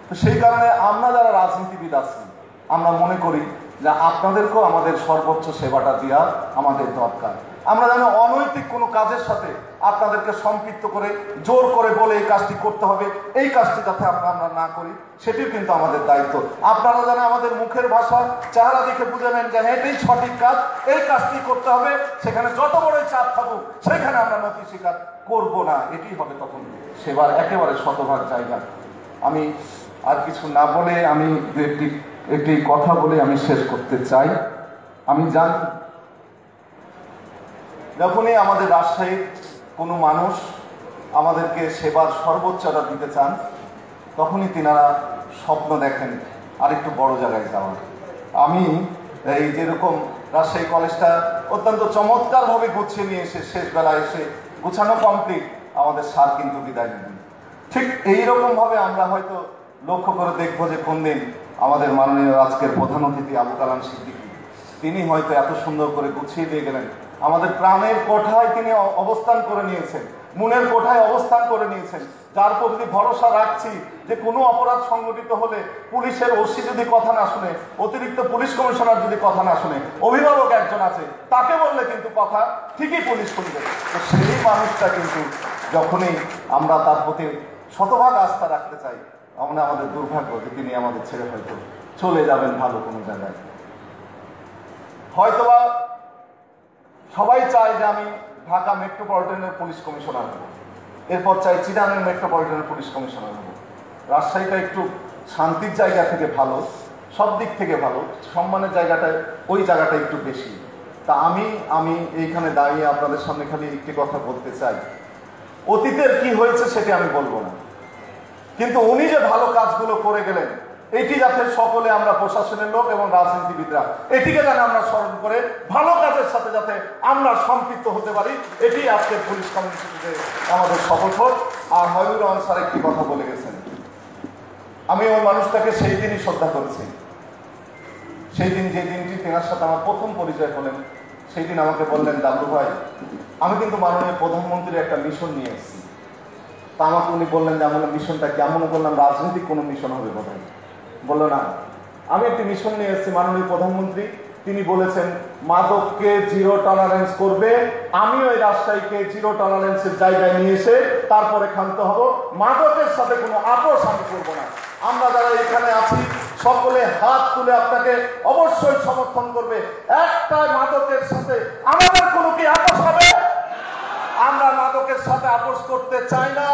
তো সেই কারণে আমরা যারা রাজনীতিবিদ আছি আমরা মনে করি যে আপনাদেরকেও আমাদের সর্বোচ্চ সেবাটা দেওয়া আমাদের দরকার। আমরা যেন অনৈতিক কোনো কাজের সাথে আপনাদেরকে সম্পৃক্ত করে জোর করে বলে এই কাজটি করতে হবে, এই কাজটি যাতে আমরা না করি সেটিও কিন্তু আমাদের দায়িত্ব। আপনারা যেন আমাদের মুখের ভাষা চেহারা দেখে বুঝে নেন যে এটাই সঠিক কাজ, এই কাজটি করতে হবে, সেখানে যত বড়ই চাপ থাকুক সেখানে আমরা নতি স্বীকার করবো না, এটি হবে তখন সেবার একেবারে শতভাগ জায়গা। আমি আর কিছু না বলে আমি একটি কথা বলে আমি শেষ করতে চাই। আমি জানি যখনই আমাদের রাজশাহীর কোনো মানুষ আমাদেরকে সেবার সর্বোচ্চটা দিতে চান তখনই তিনারা স্বপ্ন দেখেন আরেকটু বড় জায়গায় যাওয়ার। আমি এই যেরকম রাজশাহী কলেজটা অত্যন্ত চমৎকারভাবে গুছিয়ে নিয়ে এসে শেষ বেলায় এসে গুছানো কমপ্লিট, আমাদের স্যার কিন্তু বিদায় নেবেন। ঠিক এইরকমভাবে আমরা হয়তো লক্ষ্য করে দেখবো যে কোন দিন আমাদের মাননীয় আজকের প্রধান অতিথি আবু কালাম সিদ্দিকী তিনি হয়তো এত সুন্দর করে গুছিয়ে দিয়ে গেলেন, আমাদের প্রাণের কোঠায় তিনি অবস্থান করে নিয়েছেন, মনের কোঠায় অবস্থান করে নিয়েছেন, যার প্রতি ভরসা রাখছি যে কোনো অপরাধ সংগঠিত হলে পুলিশের ওসি যদি কথা না শুনে, অতিরিক্ত পুলিশ কমিশনার যদি কথা না শুনে, অভিভাবক একজন আছে তাকে বললে কিন্তু কথা ঠিকই পুলিশ শুনবে। তো সেই মানুষটা কিন্তু যখনই আমরা তার প্রতি শতভাগ আস্থা রাখতে চাই, আমাদের দুর্ভাগ্য যে তিনি আমাদের ছেড়ে হয়তো চলে যাবেন ভালো কোনো জায়গায়। হয়তোবা সবাই চায় যে আমি ঢাকা মেট্রোপলিটনের পুলিশ কমিশনার হব, এরপর চাই চিটাগাং মেট্রোপলিটনের পুলিশ কমিশনার হব। রাজশাহীটা একটু শান্তির জায়গা থেকে ভালো, সব দিক থেকে ভালো, সম্মানের জায়গাটায় ওই জায়গাটা একটু বেশি। তা আমি এইখানে দাঁড়িয়ে আপনাদের সামনে খালি একটি কথা বলতে চাই, অতীতের কি হয়েছে সেটি আমি বলবো না, কিন্তু উনি যে ভালো কাজগুলো করে গেলেন এটি যাতে সকলে আমরা প্রশাসনের লোক এবং রাজনীতিবিদরা এটিকে যেন আমরা স্মরণ করে ভালো কাজের সাথে যাতে আমরা সম্পৃক্ত হতে পারি, এটি আজকের পুলিশ কমিশনকে আমাদের শপথ। আর হাবিবুর রহমান স্যার একটি কথা বলে গেছেন, আমি ওই মানুষটাকে সেই দিনই শ্রদ্ধা করেছি। সেই দিন যে দিনটি তেনার সাথে আমার প্রথম পরিচয় হলেন, সেই দিন আমাকে বললেন, দাদু ভাই আমি কিন্তু মাননীয় প্রধানমন্ত্রীর একটা মিশন নিয়ে এসেছি। তা আমাকে উনি বললেন যে আমরা মিশনটা কেমন করলাম, রাজনৈতিক কোনো মিশন হবে বোধহয়। বললো না, আমি একটি মিশন নিয়ে এসেছি, মাননীয় প্রধানমন্ত্রী তিনি বলেছেন মাদককে জিরো টলারেন্স করবে, আমি ওই রাজশাহীকে জিরো টলারেন্সের জায়গায় নিয়ে এসে তারপরে ক্ষান্ত হব, মাদকের সাথে কোনো আপোষ আমি করবো না। আমরা যারা এখানে আছি সকলে হাত তুলে আপনাকে অবশ্যই সমর্থন করবে। একটা মাদকের সাথে আমাদের কোনো কি আপোষ হবে? আমরা মাদকের সাথে আপোষ করতে চাই না।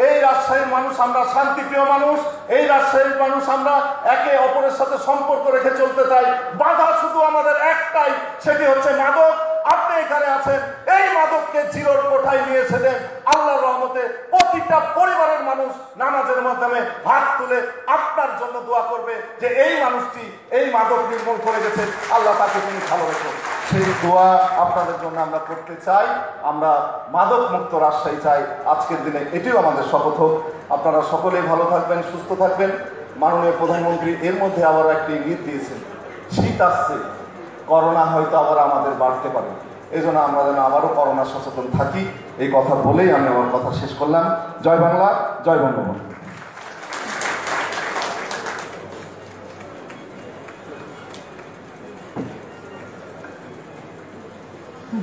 এই রাজশাহীর মানুষ আমরা শান্তিপ্রিয় মানুষ, এই রাজশাহীর মানুষ আমরা একে অপরের সাথে সম্পর্ক রেখে চলতে চাই। বাধা শুধু আমাদের একটাই, সেটি হচ্ছে মাদক। আপনি এখানে আছেন, এই মাদককে জিরোর কোঠায় নিয়ে এসে দেন। আল্লাহর রহমতে প্রতিটা পরিবারের মানুষ নামাজের মাধ্যমে হাত তুলে আপনার জন্য দোয়া করবে যে এই মানুষটি এই মাদক নির্মূল করে গেছে, আল্লাহ তাকে তিনি ভালো রেখো। সেই দোয়া আপনাদের জন্য আমরা করতে চাই। আমরা মাদক মুক্ত রাজশাহী চাই আজকের দিনে, এটিও আমাদের শপথ হোক। আপনারা সকলেই ভালো থাকবেন, সুস্থ থাকবেন। মাননীয় প্রধানমন্ত্রী এর মধ্যে আবার একটি ইঙ্গিত দিয়েছেন, শীত আসছে, করোনা হয়তো আবার আমাদের বাড়তে পারে, এই জন্য আমরা যেন আবারও করোনা সচেতন থাকি। এই কথা বলেই আমি আমার কথা শেষ করলাম। জয় বাংলা, জয় বঙ্গবন্ধু।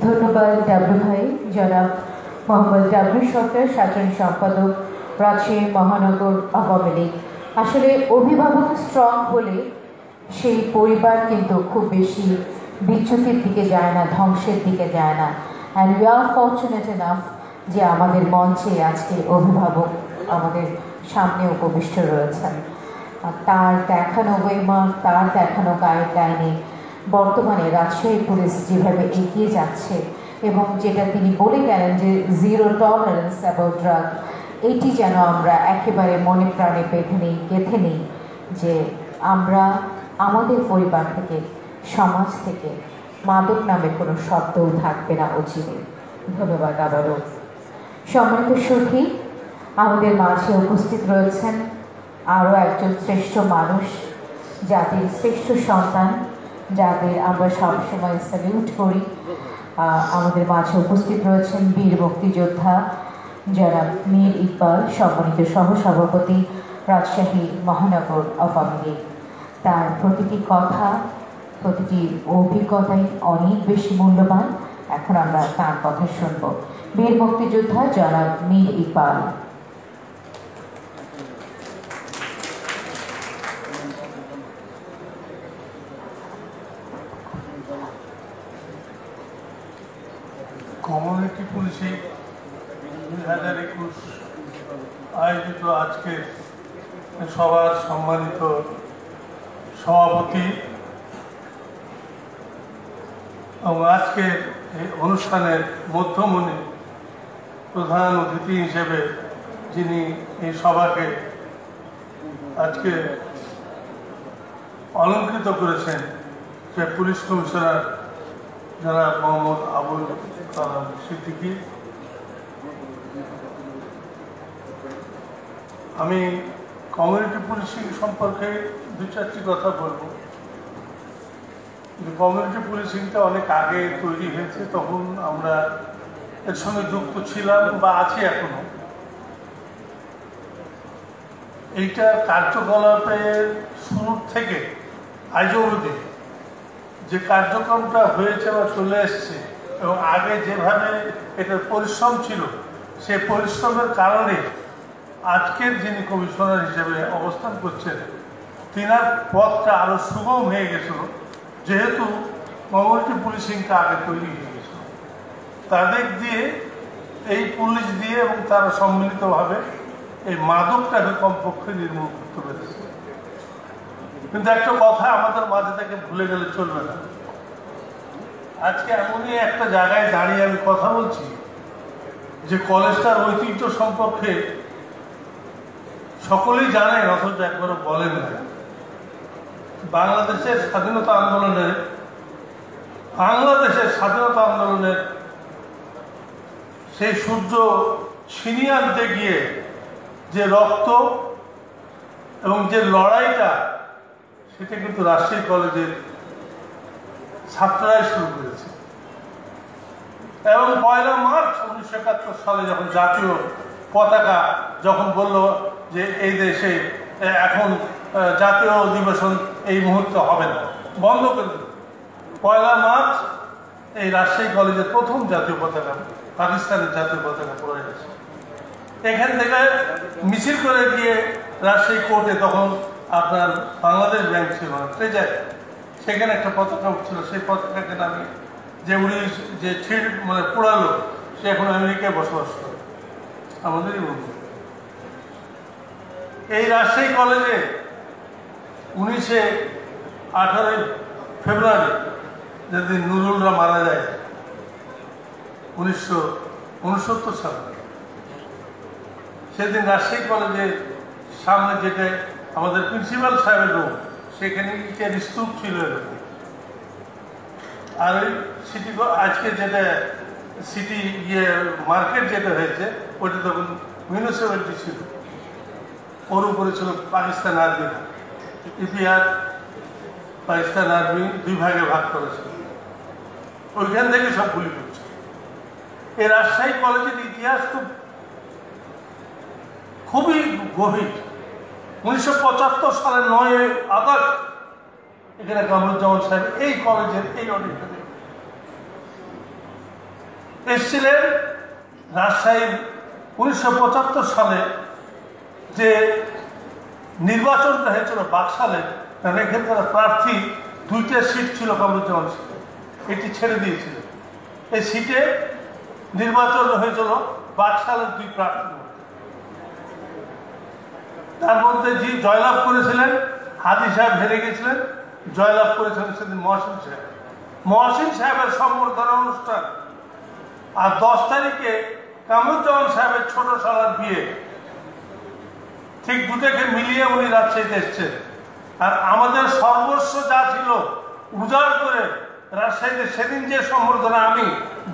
ধন্যবাদ ডাব্লু ভাই। জনাব মোহাম্মদ ডাব্লু সরকার, সাধারণ সম্পাদক, রাজশাহী মহানগর আওয়ামী লীগ। আসলে অভিভাবক স্ট্রং হলে সেই পরিবার কিন্তু খুব বেশি বিচ্যুতির দিকে যায় না, ধ্বংসের দিকে যায় না। And we are fortunate enough যে আমাদের মঞ্চে আজকে অভিভাবক আমাদের সামনে উপবিষ্ট রয়েছেন। তার দেখানো ওয়েমার্ক, তার দেখানো গাইডলাইনে বর্তমানে রাজশাহী পুলিশ যেভাবে এগিয়ে যাচ্ছে এবং যেটা তিনি বলে গেলেন যে জিরো টলারেন্স অ্যাবাউট ড্রাগ, এটি যেন আমরা একেবারে মনে প্রাণে গেঁথে নিই যে আমরা আমাদের পরিবার থেকে, সমাজ থেকে মাদক নামে কোনো শব্দও থাকবে না অচিরে। ধন্যবাদ আবারও। সম্মানিত সুখী, আমাদের মাঝে উপস্থিত রয়েছেন আরও একজন শ্রেষ্ঠ মানুষ, জাতির শ্রেষ্ঠ সন্তান, যাদের আমরা সবসময় স্যালিউট করি। আমাদের মাঝে উপস্থিত রয়েছেন বীর মুক্তিযোদ্ধা জনাব মীর ইকবাল, সম্মানিত সহসভাপতি রাজশাহী মহানগর আওয়ামী লীগ। তার প্রতিটি কথা, প্রতিটি অভিজ্ঞতাই অনেক বেশি মূল্যবান। এখন আমরা তার কথা শুনব। বীর মুক্তিযোদ্ধা জনাব মীর ইকবাল। কমিউনিটি পুলিশিং 2021 আয়োজিত আজকে সবার সম্মানিত সভাপতি এবং আজকের এই অনুষ্ঠানের মধ্যমণি প্রধান অতিথি হিসেবে যিনি এই সভাকে আজকে অলঙ্কৃত করেছেন, সে পুলিশ কমিশনার জনাব মোহাম্মদ আবুল কালাম সিদ্দিকী। আমি কমিউনিটি পুলিশিং সম্পর্কে দু চারটি কথা বলবো। কমিউনিটি পুলিশিংটা অনেক আগে তৈরি হয়েছে, তখন আমরা এর সঙ্গে যুক্ত ছিলাম বা আছি এখনো। এইটা কার্যকলাপের শুরু থেকে আজ অবধি যে কার্যক্রমটা হয়েছে বা চলে এসছে, এবং আগে যেভাবে এটার পরিশ্রম ছিল, সেই পরিশ্রমের কারণে আজকের যিনি কমিশনার হিসেবে অবস্থান করছেন, তিনার পথটা আরো সুগম হয়ে গেছিল, যেহেতু কমিউনিটি পুলিশিংটা আগে তৈরি হয়ে গেছিল। তাদের দিয়ে, এই পুলিশ দিয়ে এবং তারা সম্মিলিতভাবে এই মাদকটাকে কমপক্ষে নির্মূল করতে পেরেছে। কিন্তু একটা কথা আমাদের মাঝে থেকে ভুলে গেলে চলবে না। আজকে এমনই একটা জায়গায় দাঁড়িয়ে আমি কথা বলছি যে কলেজটার ঐতিহ্য সম্পর্কে সকলেই জানেন, অথচ একবারও বলেন না। বাংলাদেশের স্বাধীনতা আন্দোলনের সেই সূর্য ছিনিয়ে আনতে গিয়ে যে রক্ত এবং যে লড়াইটা, সেটা কিন্তু রাজশাহী কলেজের ছাত্ররাই শুরু করেছে। এবং 1 মার্চ 1971 সালে যখন জাতীয় পতাকা যখন বলল যে এই দেশে এখন জাতীয় অধিবেশন এই মুহূর্তে হবে না, বন্ধ করে দিল, 1 মার্চ এই রাজশাহী কলেজের প্রথম জাতীয় পতাকা, পাকিস্তানের জাতীয় পতাকা পড়ে গেছে। এখান থেকে মিছিল করে গিয়ে রাজশাহী কোর্টে, তখন আপনার বাংলাদেশ ব্যাংক ছিল না, ট্রেজারি, সেখানে একটা পতাকা উঠছিল। সেই পতাকাকে নামিয়ে যে উনি যে পোড়ালো, সে এখন আমেরিকায় বসবাস করে, আমাদেরই বন্ধু। এই রাজশাহী কলেজে 18 ফেব্রুয়ারি যেদিন নুরুলরা মারা যায় 1969 সালে, সেদিন রাজশাহী কলেজের সামনে যেটা আমাদের প্রিন্সিপাল সাহেবের রুম, সেখানে ইটের স্তূপ ছিল এরকম। আর ওই সিটি, আজকে যেটা সিটি মার্কেট যেটা হয়েছে, ওইটা তখন মিউনিসিপ্যালিটি ছিল, ওর উপরে ছিল Pakistan army. EPR Pakistan army 2 ভাগে ভাগ করেছিল, ওইখান থেকে সব গুলি করছে। এই রাজশাহী কলেজের ইতিহাস খুবই গভীর। 1975 সালের 9 আগস্ট এখানে কামরুজ্জামান সাহেব এই কলেজের এই অডিটরিয়ামে এসেছিলেন। রাজশাহীর 1975 সালে যে নির্বাচনটা হয়েছিল বাকশালে, কারণ এখানকার প্রার্থী 2টা সিট ছিল কামরুজ্জামান সিটে, এটি ছেড়ে দিয়েছিল। এই সিটে নির্বাচন হয়েছিল বাকশালের 2 প্রার্থী। তার মধ্যে যে জয়লাভ করেছিলেন, হাদি সাহেব হেরে গেছিলেন, জয়লাভ করেছিলেন সেদিন মহসিন সাহেব। মহসিন সাহেবের সম্বর্ধনা অনুষ্ঠান, আর 10 তারিখে কামরুজ্জামান সাহেবের ছোট শালার বিয়ে, ঠিক দুটোকে মিলিয়ে উনি রাজশাহীতে এসছেন। আর আমাদের সর্বস্ব যা ছিল উজাড় করে রাজশাহীতে সেদিন যে সম্বর্ধনা, আমি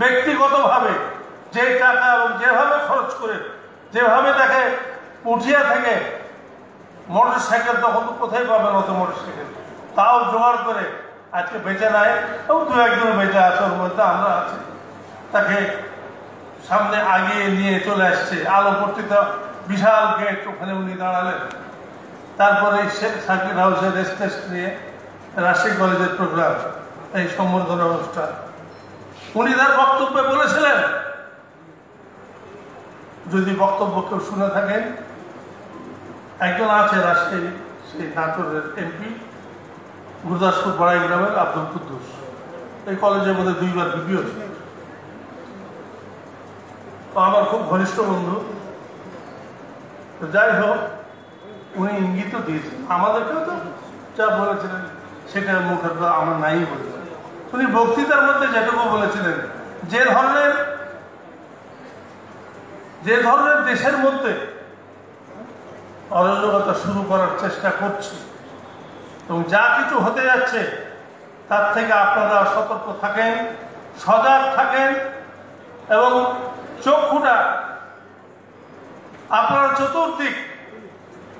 ব্যক্তিগতভাবে যে টাকা এবং যেভাবে খরচ করে, যেভাবে তাকে উঠিয়া থেকে মোটর সাইকেল, তখন তো কোথায় পাবেন অত মোটর সাইকেল, তাও জোগাড় করে আজকে বেঁচে নাই, এবং 2-1 বেঁচে আছে, ওর মধ্যে আমরা আছি, তাকে সামনে আগিয়ে নিয়ে চলে আসছে। আলো পট্টিত বিশাল গেট, ওখানে উনি দাঁড়ালেন, তারপরে সার্কিট হাউসের রেস্ট নিয়ে রাজশাহী কলেজের প্রোগ্রাম, এই সম্বর্ধনা অনুষ্ঠান। উনি তার বক্তব্যে বলেছিলেন, যদি বক্তব্য কেউ শুনে থাকেন, একজন আছে রাজশাহী সেই নাটোরের এমপি গুরদাসপুর বড়াই গ্রামের আব্দুল কুদ্দুস, এই কলেজের মধ্যে 2 বার ভিপিও ছিল, আমার খুব ঘনিষ্ঠ বন্ধু। যাই হোক, উনি ইঙ্গিত দিয়েছেন আমাদেরকেও, তো যা বলেছিলেন সেটা মুখে তো আমরা নাই বলি। উনি বক্তৃতার মধ্যে যেটুকু বলেছিলেন, যে ধরনের দেশের মধ্যে অরাজকতা শুরু করার চেষ্টা করছে এবং যা কিছু হতে যাচ্ছে তার থেকে আপনারা সতর্ক থাকেন, সজাগ থাকেন এবং চক্ষুটা আপনারা চতুর্দিক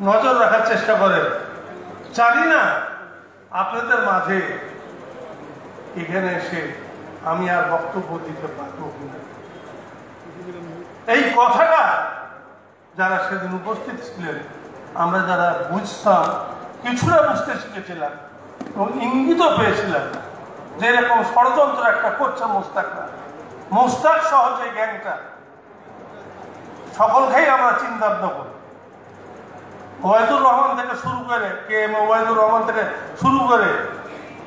নজর রাখার চেষ্টা করেন। জানি না আপনাদের মাঝে এখানে এসে আমি আর বক্তব্য দিতে পারবো কিনা। এই কথাটা যারা সেদিন উপস্থিত ছিলেন, আমরা যারা বুঝতাম, কিছুটা বুঝতে শিখেছিলাম এবং ইঙ্গিত পেয়েছিলাম যে এরকম ষড়যন্ত্র একটা করছে মোস্তাক সহ যে গ্যাংটা, সকলকেই আমরা চিন্তা করি। ওবায়দুর রহমান থেকে শুরু করে ওবায়দুর রহমান থেকে শুরু করে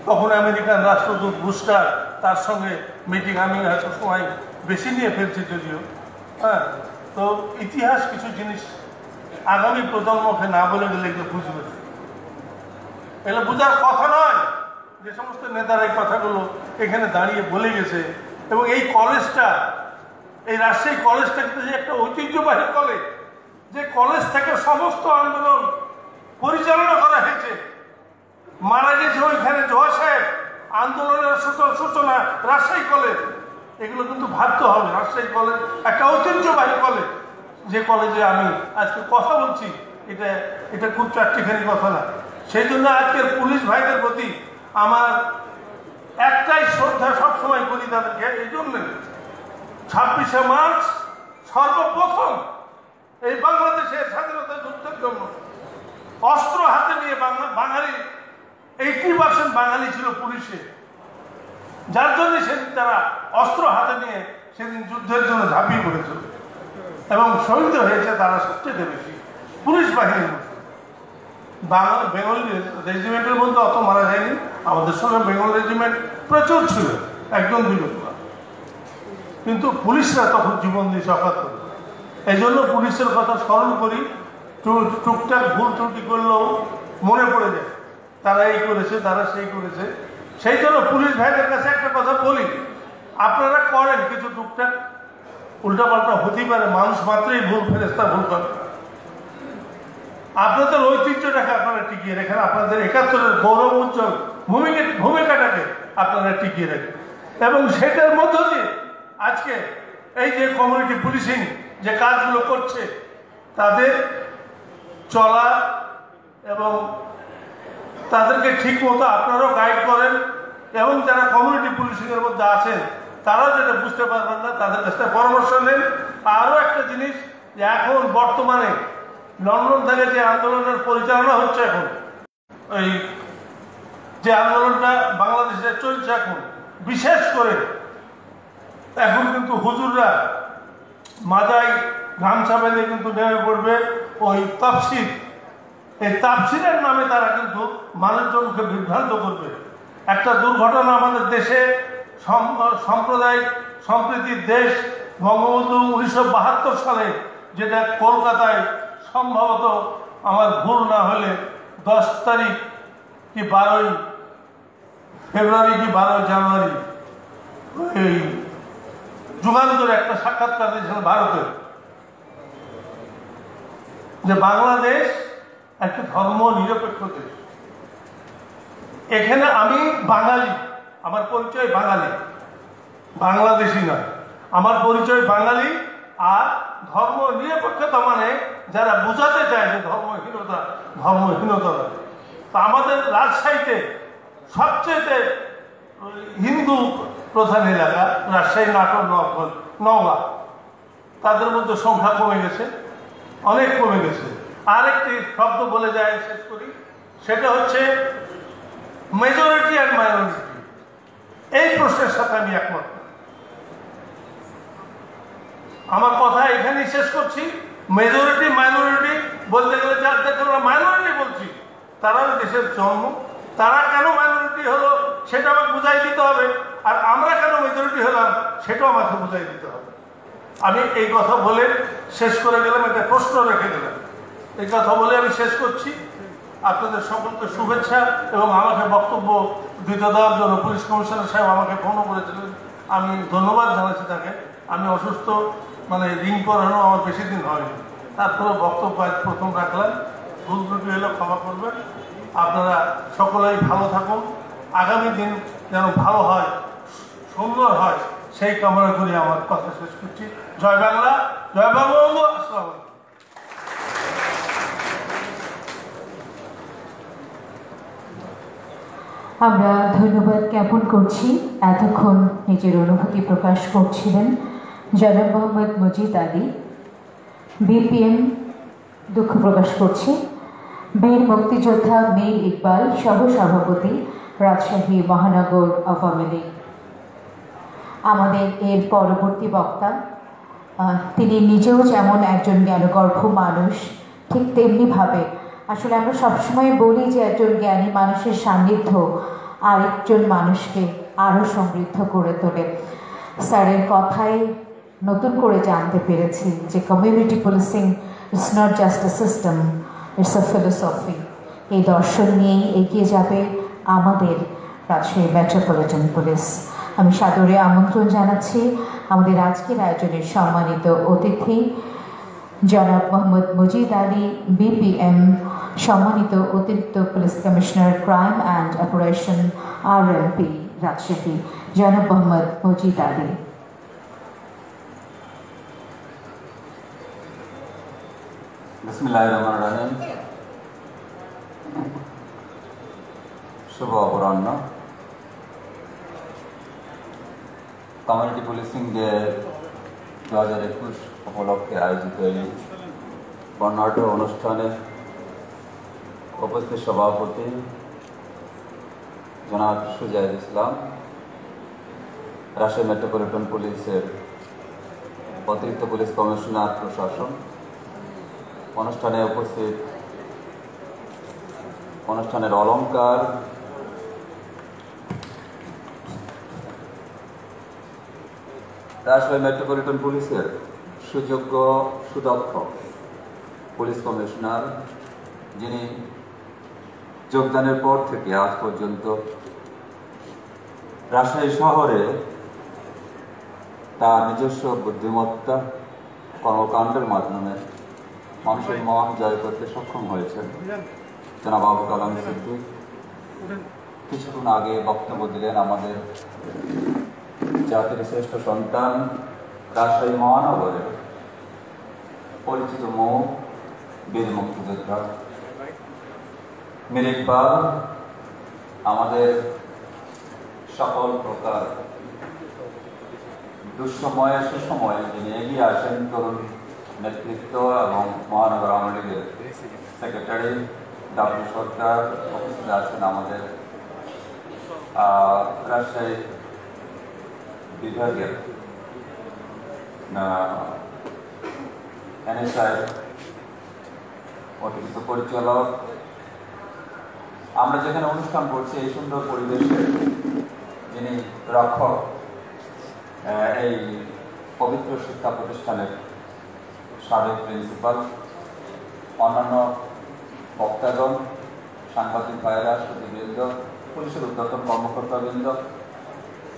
তখন আমেরিকান রাষ্ট্রদূত বুস্টার, তার সঙ্গে মিটিং আমি হয়তো সময় বেশি নিয়ে ফেলছি যদিও। হ্যাঁ, তো ইতিহাস কিছু জিনিস আগামী প্রজন্মকে না বলে গেলে এগুলো বুঝবে, এগুলো বোঝার কথা নয়। যে সমস্ত নেতারা এই কথাগুলো এখানে দাঁড়িয়ে বলে গেছে, এবং এই কলেজটা, এই রাজশাহী কলেজটা কিন্তু যে একটা ঐতিহ্যবাহী কলেজ, যে কলেজ থেকে সমস্ত আন্দোলন পরিচালনা করা হয়েছে। মারা গেছে ওইখানে জয় সাহেব, আন্দোলনের সূচনা রাজশাহী কলেজ। এগুলো কিন্তু ভাবতে হবে। রাজশাহী কলেজ একটা ঐতিহ্যবাহী কলেজ, যে কলেজে আমি আজকে কথা বলছি, এটা খুব চারটিখানি কথা না। সেই জন্য আজকের পুলিশ ভাইদের প্রতি আমার একটাই শ্রদ্ধা সবসময় করি তাদেরকে। এই জন্য 26শে মার্চ সর্বপ্রথম এই বাংলাদেশের স্বাধীনতা যুদ্ধের জন্য অস্ত্র হাতে নিয়ে বাঙালি 80% বাঙালি ছিল পুলিশে, যার জন্য সেদিন তারা অস্ত্র হাতে নিয়ে সেদিন যুদ্ধের জন্য ঝাঁপিয়ে পড়েছিল এবং শহীদ হয়েছে তারা সবচেয়ে বেশি পুলিশ বাহিনীর মধ্যে। বেঙ্গল রেজিমেন্টের মধ্যে অত মারা যায়নি, আমাদের সঙ্গে বেঙ্গল রেজিমেন্ট প্রচুর ছিল, একজন দুজন, কিন্তু পুলিশরা তখন জীবন দিয়ে সকাত করে। এই জন্য পুলিশের কথা স্মরণ করি, টুকটাক ভুল ত্রুটি করলেও মনে পড়ে যায় তারা এই করেছে, তারা সেই করেছে। সেই জন্য পুলিশ ভাইদের কাছে একটা কথা বলি, আপনারা করেন কিছু টুকটাক উল্টাপাল্টা হতেই পারে, মানুষ মাত্রই ভুল, ফেরেশতা ভুল করে। আপনাদের ঐতিহ্যটাকে আপনারা টিকিয়ে রাখেন, আপনাদের 71-এর গৌরব উজ্জ্বল ভূমিকাটাকে আপনারা টিকিয়ে রাখেন, এবং সেটার মধ্য দিয়ে আজকে এই যে কমিউনিটি পুলিশিং যে কাজগুলো করছে তাদের চলা এবং তাদেরকে ঠিক মতো আপনারাও গাইড করেন, এবং যারা কমিউনিটি পুলিশিংয়ের মধ্যে আছেন তারাও যেটা বুঝতে পারবেন না তাদের কাছে পরামর্শ নেন। আরও একটা জিনিস, যে এখন বর্তমানে লন্ডন থেকে যে আন্দোলনের পরিচালনা হচ্ছে, এখন এই যে আন্দোলনটা বাংলাদেশে চলছে এখন, বিশেষ করে এখন কিন্তু হুজুররা মাজায় গামছা বেঁধে কিন্তু নেমে পড়বে ওই তাফসির। এই তাফসিরের নামে তারা কিন্তু মানুষজনকে বিভ্রান্ত করবে। একটা দুর্ঘটনা আমাদের দেশে, সাম্প্রদায়িক সম্প্রীতির দেশ বঙ্গবন্ধু 1972 সালে, যেটা কলকাতায় সম্ভবত আমার ভুল না হলে 10 তারিখ কি 12 ফেব্রুয়ারি কি 12 জানুয়ারি এই যুগান্তরে একটা সাক্ষাৎকার দিয়েছিল ভারতের, যে বাংলাদেশ একটা ধর্ম নিরপেক্ষ দেশ। এখানে আমি বাঙালি, আমার পরিচয় বাঙালি, বাংলাদেশি নয়, আমার পরিচয় বাঙালি। আর ধর্ম নিরপেক্ষতা মানে যারা বোঝাতে চায় যে ধর্মহীনতা নয়। তো আমাদের রাজশাহীতে সবচেয়ে হিন্দু প্রধান এলাকা রাজশাহী, নাটোর, নওগাঁ, তাদের মধ্যে সংখ্যা কমে গেছে, অনেক কমে গেছে। আরেকটি শব্দ বলে যায় শেষ করি, সেটা হচ্ছে মেজরিটি অ্যান্ড মাইনরিটি। এই প্রশ্নের সাথে আমি একমত না। আমার কথা এখানেই শেষ করছি। মেজরিটি মাইনরিটি বলতে গেলে যাদেরকে আমরা মাইনরিটি বলছি তারা দেশের জন্ম, তারা কেন মাইনরিটি হলো সেটা আমাকে বুঝাই দিতে হবে, আর আমরা কেন মেজরিটি হলাম সেটাও আমাকে বুঝাই দিতে হবে। আমি এই কথা বলে শেষ করে গেলাম, একটা প্রশ্ন রেখে গেলাম। এই কথা বলে আমি শেষ করছি। আপনাদের সকলকে শুভেচ্ছা, এবং আমাকে বক্তব্য দিতে দেওয়ার জন্য পুলিশ কমিশনার সাহেব আমাকে ফোনও করেছিলেন, আমি ধন্যবাদ জানাচ্ছি তাকে। আমি অসুস্থ, মানে রিং করানো আমার বেশি দিন হয়নি, তারপরে বক্তব্য আজ প্রথম রাখলাম। ভুল ত্রুটি হলে ক্ষমা করবেন। আপনারা সকলেই ভালো থাকুন, আগামী দিন যেন ভালো হয়, সুন্দর হয়, সেই কামনা করি আমার কথা শেষ করছি। জয় বাংলা, জয় বঙ্গবন্ধু। আসসালামু আলাইকুম। আমরা ধন্যবাদ জ্ঞাপন করছি। এতক্ষণ নিজের অনুভূতি প্রকাশ করছিলেন জনাব মোহাম্মদ মজিদ আলী, বিপিএম। দুঃখ প্রকাশ করছি বীর মুক্তিযোদ্ধা মীর ইকবাল, সহসভাপতি, রাজশাহী মহানগর আওয়ামী লীগ। আমাদের এর পরবর্তী বক্তা, তিনি নিজেও যেমন একজন জ্ঞানগর্ভ মানুষ, ঠিক তেমনিভাবে আসলে আমরা সবসময় বলি যে একজন জ্ঞানী মানুষের সান্নিধ্য আরেকজন মানুষকে আরও সমৃদ্ধ করে তোলে। স্যারের কথায় নতুন করে জানতে পেরেছি যে community policing it's not just a system, it's a philosophy. এই দর্শন নিয়েই এগিয়ে যাবে আমাদের রাজশাহী মেট্রোপলিটন পুলিশ। আমি সাদরে আমন্ত্রণ জানাচ্ছি আমাদের আজকের আয়োজনের সম্মানিত অতিথি জনাব মোহাম্মদ মজিদ আলী, বিপিএম, সম্মানিত অতিরিক্ত police commissioner crime and operation RMP Rajshahi, জনাব মোহাম্মদ মজিদ আলী। বিসমিল্লাহির রহমানির রহিম। শুভ অপরাহ্ন। কমিউনিটি পুলিশিং ডে 2021 উপলক্ষে আয়োজিত এই বর্ণাঢ্য অনুষ্ঠানে উপস্থিত সভাপতি জনাব সুজাইদ ইসলাম, রাজশাহী মেট্রোপলিটন পুলিশের অতিরিক্ত পুলিশ কমিশনার প্রশাসন, অনুষ্ঠানে উপস্থিত অনুষ্ঠানের অলংকার, রাজশাহী মেট্রোপলিটন পুলিশের সুযোগ্য সুদক্ষ পুলিশ কমিশনার, যিনি যোগদানের পর থেকে আজ পর্যন্ত রাজশাহী শহরে তার নিজস্ব বুদ্ধিমত্তা কর্মকাণ্ডের মাধ্যমে মানুষের মন জয় করতে সক্ষম হয়েছেন। জনাব আবু কালাম সিদ্দিক কিছুক্ষণ আগে বক্তব্য দিলেন। আমাদের জাতির শ্রেষ্ঠ সন্তান, রাজশাহী মহানগরের পরিচিত মুখ, বীর মুক্তিযোদ্ধা মীর ইকবাল, আমাদের সকল প্রকার দুঃসময়ে সুসময়ে যিনি এগিয়ে আসেন, তরুণ নেতৃত্ব এবং মহানগর আওয়ামী লীগের সেক্রেটারি ডাব্লিউ সরকার, উপস্থিত আছেন আমাদের রাজশাহী বিভাগের NSI অতিরিক্ত পরিচালক। আমরা যেখানে অনুষ্ঠান করছি এই সুন্দর পরিবেশে যিনি রক্ষক, এই পবিত্র শিক্ষা প্রতিষ্ঠানের সাবেক প্রিন্সিপাল, অন্যান্য বক্তাগণ, সাংবাদিক ভাইয়েরা, সুধীবৃন্দ, পুলিশের ঊর্ধ্বতন কর্মকর্তাবৃন্দ,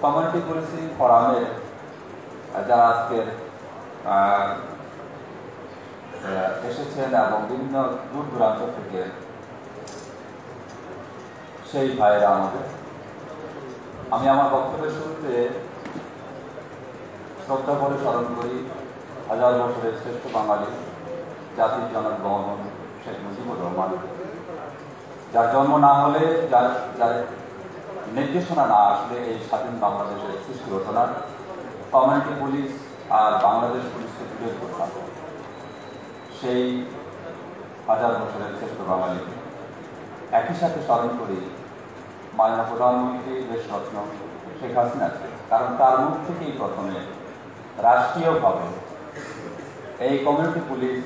কমিউনিটি পুলিশিং ফোরামের যারা আজকের এসেছেন এবং বিভিন্ন দূর দূরান্ত থেকে সেই ভাইয়েরা আমাদের, আমি আমার বক্তব্যের শুরুতে শ্রদ্ধা করে স্মরণ করি হাজার বছরের শ্রেষ্ঠ বাঙালি, জাতির জনক বঙ্গবন্ধু শেখ মুজিবুর রহমান, যার জন্ম না হলে, যার নির্দেশনা না আসলে এই স্বাধীন বাংলাদেশের সৃষ্টি হতো না। কমিউনিটি পুলিশ আর বাংলাদেশ পুলিশকে দূরের কথা, সেই হাজার বছরের শ্রেষ্ঠ বাঙালিকে। একই সাথে স্মরণ করি মাননীয় প্রধানমন্ত্রী দেশরত্ন শেখ হাসিনাকে, কারণ তার মুখ থেকেই প্রথমে রাষ্ট্রীয়ভাবে এই কমিউনিটি পুলিশ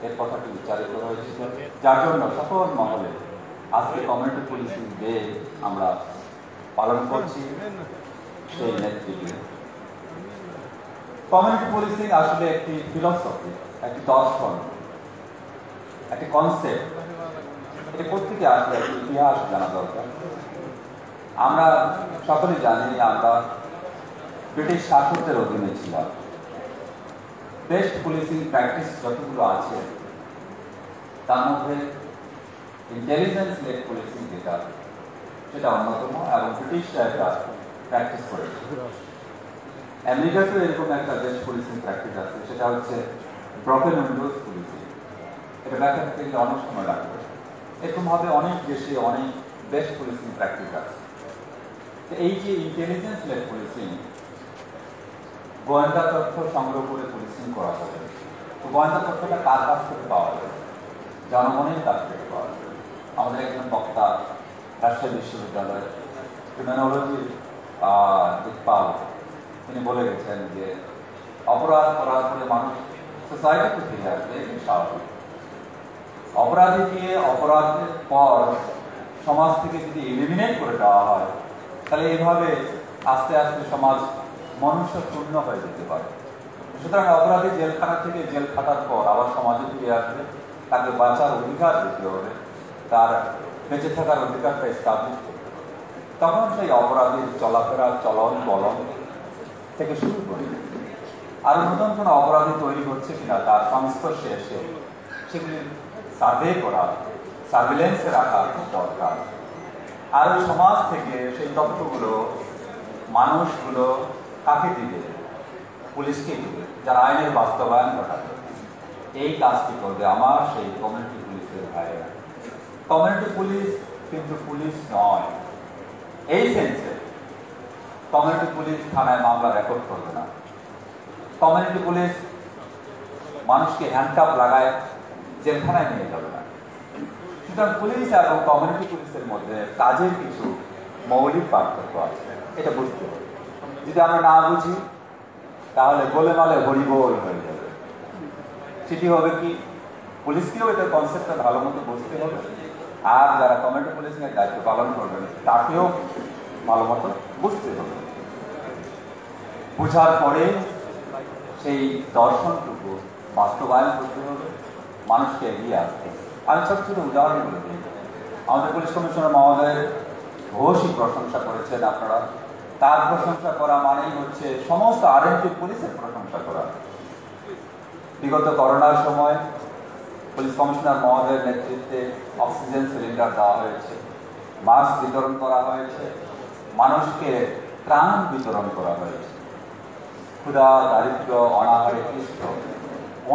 এর কথাটি উচ্চারিত হয়েছিল, যার জন্য সকল মহলে আজকে কমিউনিটি পুলিশিং ডে আমরা পালন করছি। সেই নেতৃত্বে কমিউনিটি পুলিশিং আসলে একটি ফিলসফি, একটি দর্শন, একটি কনসেপ্ট। এটা কোথেকে আসলে একটি ইতিহাস জানা দরকার। আমরা সকলে জানি আমরা ব্রিটিশ শাসকদের অধীনে ছিলাম। বেস্ট পুলিশিং প্র্যাকটিস যতগুলো আছে তার মধ্যে ইন্টেলিজেন্স লেড পুলিশিং যেটা সেটা অন্যতম, এবং ব্রিটিশরা এটা প্র্যাকটিস করেছে। আমেরিকাতেও এরকম একটা বেস্ট পুলিশিং প্র্যাকটিস আছে, সেটা হচ্ছে ব্রকেন উইন্ডোজ পুলিশিং। এটা ব্যাখ্যা থেকে অনেক সময় লাগবে। এরকমভাবে অনেক দেশে অনেক বেস্ট পুলিশিং প্র্যাকটিস আছে। এই যে ইন্টেলিজেন্স লেড পুলিশিং, গোয়েন্দা তথ্য সংগ্রহ করে পুলিশিং করা হবে। তো গোয়েন্দা তথ্যটা কার কাছ থেকে পাওয়া যাবে? জনগণের কাছ থেকে পাওয়া যাবে। আমাদের একজন বক্তা রাজশাহী বিশ্ববিদ্যালয়ের ক্রিমিনোলজি ইকবাল তিনি বলে গেছেন যে অপরাধ করার পরে মানুষ সোসাইটিতে ফিরে আসবে, এটি স্বাভাবিক। অপরাধীকে অপরাধের পর সমাজ থেকে যদি এলিমিনেট করে দেওয়া হয়, তাহলে এইভাবে আস্তে আস্তে সমাজ মনুষ্য শূন্য হয়ে যেতে পারে। সুতরাং অপরাধী জেলখানা থেকে জেল খাটার পর আবার সমাজে ফিরে আসবে, তাকে বাঁচার অধিকার দিতে হবে, তার বেঁচে থাকার অধিকারটা এস্টাবলিশ করতে হবে। তখন সেই অপরাধীর চলাফেরা, চলন বলন থেকে শুরু করে আর নতুন কোনো অপরাধী তৈরি হচ্ছে কিনা তার সংস্পর্শে এসে সেগুলি সার্ভে করা, সার্ভিলেন্সে রাখা খুব দরকার। আর ওই সমাজ থেকে সেই তথ্যগুলো মানুষগুলো কাকে দিবে? পুলিশকে দিবে, যারা আইনের বাস্তবায়ন ঘটাবে। এই কাজটি করবে আমার সেই কমিউনিটি পুলিশের ভাইয়েরা। কমিউনিটি পুলিশ কিন্তু পুলিশ নয় এই সেন্সে। কমিউনিটি পুলিশ থানায় মামলা রেকর্ড করবে না। কমিউনিটি পুলিশ মানুষকে হ্যান্ডকাপ লাগায় জেলখানায় নিয়ে যাবে না। সুতরাং পুলিশ এবং কমিউনিটি পুলিশের মধ্যে কাজের কিছু মৌলিক পার্থক্য আছে, এটা বুঝতে হবে। যদি আমরা না বুঝি তাহলে গোলেমালে হরিবোল হয়ে যাবে। সেটি হবে কি, পুলিশকেও এটা কনসেপ্টটা ভালো মতো বুঝতে হবে, আর যারা কমিউনিটি পুলিশিং এর দায়িত্ব পালন করবেন তাকেও ভালো মতো বুঝতে হবে। বোঝার পরে সেই দর্শনটুকু বাস্তবায়ন করতে হবে, মানুষকে এগিয়ে আসতে হবে। আমি ছোট ছোট উদাহরণগুলো দিই। আমাদের পুলিশ কমিশনার মহোদয়ের ঘোষই প্রশংসা করেছেন আপনারা। তার প্রশংসা করা মানেই হচ্ছে সমস্ত আরএনপি পুলিশের প্রশংসা করা। বিগত করোনার সময় পুলিশ কমিশনার মহোদয়ের নেতৃত্বে অক্সিজেন সিলিন্ডার দেওয়া হয়েছে, মাস্ক বিতরণ করা হয়েছে, মানুষকে ত্রাণ বিতরণ করা হয়েছে। ক্ষুধা, দারিদ্র, অনাহারে ক্লিষ্ট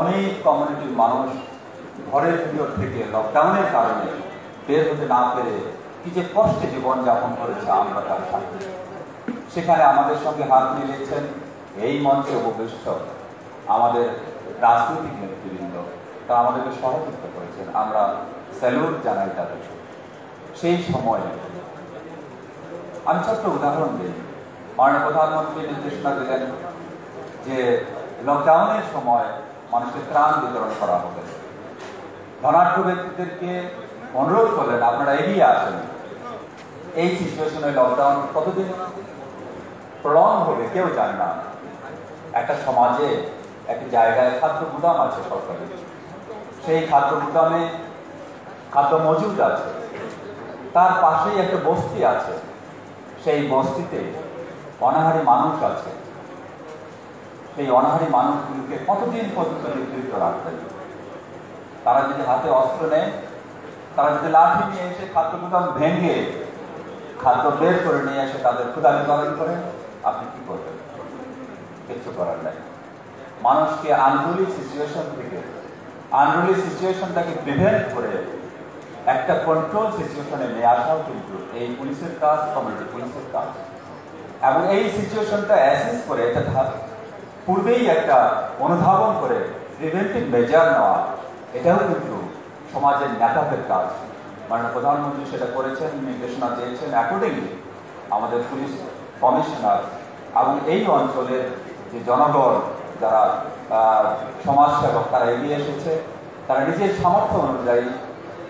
অনেক কমিউনিটির মানুষ ঘরের ভিতর থেকে লকডাউনের কারণে বের হতে না পেরে কি যে কষ্টে জীবনযাপন করেছে আমরা তার সাথে। সেখানে আমাদের সঙ্গে হাত মিলিয়েছেন এই মঞ্চে উপবিষ্ট আমাদের রাজনৈতিক নেতৃবৃন্দ, তারা আমাদেরকে সহযোগিতা করেছেন। আমরা স্যালুট জানাই তাদের। সেই সময়ে আমি ছোট্ট উদাহরণ দিই। মাননীয় প্রধানমন্ত্রী নির্দেশনা দিলেন যে লকডাউনের সময় মানুষকে ত্রাণ বিতরণ করা হবে। ধনাঢ্য ব্যক্তিদেরকে অনুরোধ করলেন আপনারা এগিয়ে আসেন। এই সিচুয়েশনে লকডাউন কতদিন প্রলং হবে কেউ জানে না। একটা সমাজে একটি জায়গায় খাদ্য গুদাম আছে সরকারি, সেই খাদ্য গুদামে খাদ্য মজুদ আছে, তার পাশেই একটা বস্তি আছে, সেই বস্তিতে অনাহারী মানুষ আছে। সেই অনাহারী মানুষগুলোকে কতদিন পর্যন্ত নিবৃত্ত রাখবেন? তারা যদি হাতে অস্ত্র নেয়, তারা যদি লাঠি নিয়ে এসে খাদ্য গুদাম ভেঙে খাদ্য বের করে নিয়ে এসে তাদের ক্ষুধা নিবারণ করেন, আপনি কি করবেন? কিছু করার নাই। মানুষকে আনরুলি সিচুয়েশনটাকে প্রিভেন্ট করে একটা কন্ট্রোল সিচুয়েশনে নিয়ে আসাও কিন্তু এই পুলিশের কাজ, কমিউনিটি পুলিশের কাজ। এবং এই সিচুয়েশনটা অ্যাসেস করে এটা পূর্বেই একটা অনুধাবন করে প্রিভেন্টিভ মেজার নেওয়া, এটাও কিন্তু সমাজের নেতাদের কাজ। মাননীয় প্রধানমন্ত্রী সেটা করেছেন, নির্দেশনা দিয়েছেন। অ্যাকর্ডিংলি আমাদের পুলিশ কমিশনার এবং এই অঞ্চলের যে জনগণ যারা সমাজসেবক তারা এগিয়ে এসেছে, তারা নিজের সামর্থ্য অনুযায়ী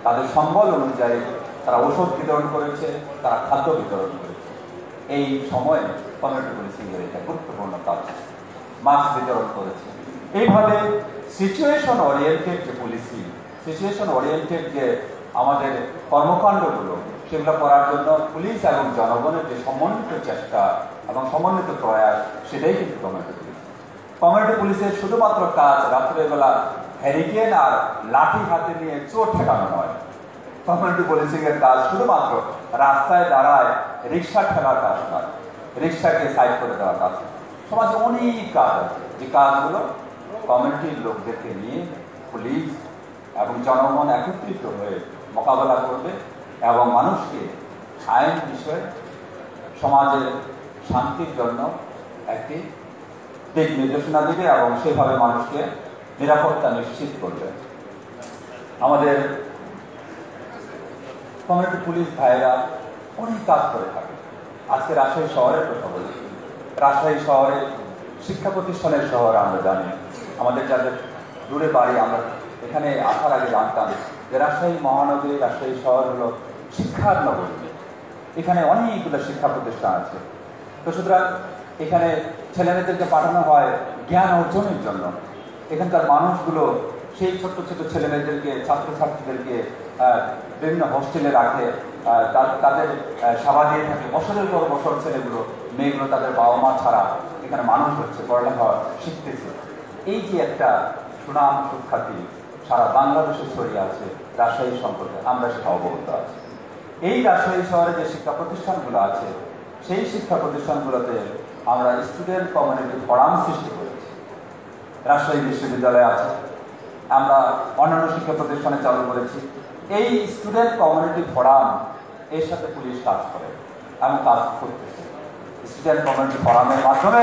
তাদের সম্বল অনুযায়ী তারা ওষুধ বিতরণ করেছে, তারা খাদ্য বিতরণ করেছে। এই সময়ে কমিউনিটি পুলিশিংয়ের এটা গুরুত্বপূর্ণ কাজ, মাস্ক বিতরণ করেছে। এইভাবে সিচুয়েশন ওরিয়েন্টেড যে পুলিশিং, সিচুয়েশন ওরিয়েন্টেড যে আমাদের কর্মকাণ্ডগুলো, সেগুলো করার জন্য পুলিশ এবং জনগণের যে সমন্বিত চেষ্টা এবং সমন্বিত প্রয়াস, সেটাই কিন্তু কমিউনিটি পুলিশ। কমিউনিটি পুলিশের শুধুমাত্র কাজ রাত্রেবেলা হ্যারিকেন আর লাঠি হাতে নিয়ে চোর ঠেকানো নয়। কমিউনিটি পুলিশিং এর কাজ শুধুমাত্র রাস্তায় দাঁড়ায় রিক্সা ঠেলার কাজ নয়, রিক্সাকে সাইড করে দেওয়ার কাজ। সমাজে অনেক কাজ আছে, যে কাজগুলো কমিউনিটির লোকদেরকে নিয়ে পুলিশ এবং জনগণ একত্রিত হয়ে মোকাবেলা করবে এবং মানুষকে আইন বিষয়ে সমাজের শান্তির জন্য একটি দিক নির্দেশনা দিবে এবং সেভাবে মানুষকে নিরাপত্তা নিশ্চিত করবে। আমাদের কমিউনিটি পুলিশ ভাইয়েরা অনেক কাজ করে থাকে। আজকে রাজশাহী শহরের কথা বলি। রাজশাহী শহরে শিক্ষা প্রতিষ্ঠানের শহর আমরা জানি। আমাদের যাদের দূরে বাড়ি, আমরা এখানে আসার আগে জানতাম যে রাজশাহী মহানগরী, রাজশাহী শহর হলো শিক্ষার নগরী। এখানে অনেকগুলো শিক্ষা প্রতিষ্ঠান আছে। তো সুতরাং এখানে ছেলেমেয়েদেরকে পাঠানো হয় জ্ঞান অর্জনের জন্য। এখানকার মানুষগুলো সেই ছোট্ট ছোট ছেলেমেয়েদেরকে, ছাত্রছাত্রীদেরকে বিভিন্ন হোস্টেলে রাখে, তাদের সেবা দিয়ে থাকে। বছরের পর বছর ছেলেগুলো, মেয়েগুলো তাদের বাবা মা ছাড়া এখানে মানুষ হচ্ছে, পড়ালেখা শিখতেছে। এই যে একটা সুনাম সুখ্যাতি সারা বাংলাদেশে ছড়িয়ে আছে রাজশাহী সম্পর্কে, আমরা সেটা অবগত আছি। এই রাজশাহী শহরে যে শিক্ষা প্রতিষ্ঠানগুলো আছে, সেই শিক্ষা প্রতিষ্ঠানগুলোতে আমরা স্টুডেন্ট কমিউনিটি ফোরাম সৃষ্টি করেছি। রাজশাহী বিশ্ববিদ্যালয়ে আছে, আমরা অন্যান্য শিক্ষা প্রতিষ্ঠানে চালু করেছি। এই স্টুডেন্ট কমিউনিটি ফোরাম এর সাথে পুলিশ কাজ করে এবং কাজ করতেছে। স্টুডেন্ট কমিউনিটি ফোরামের মাধ্যমে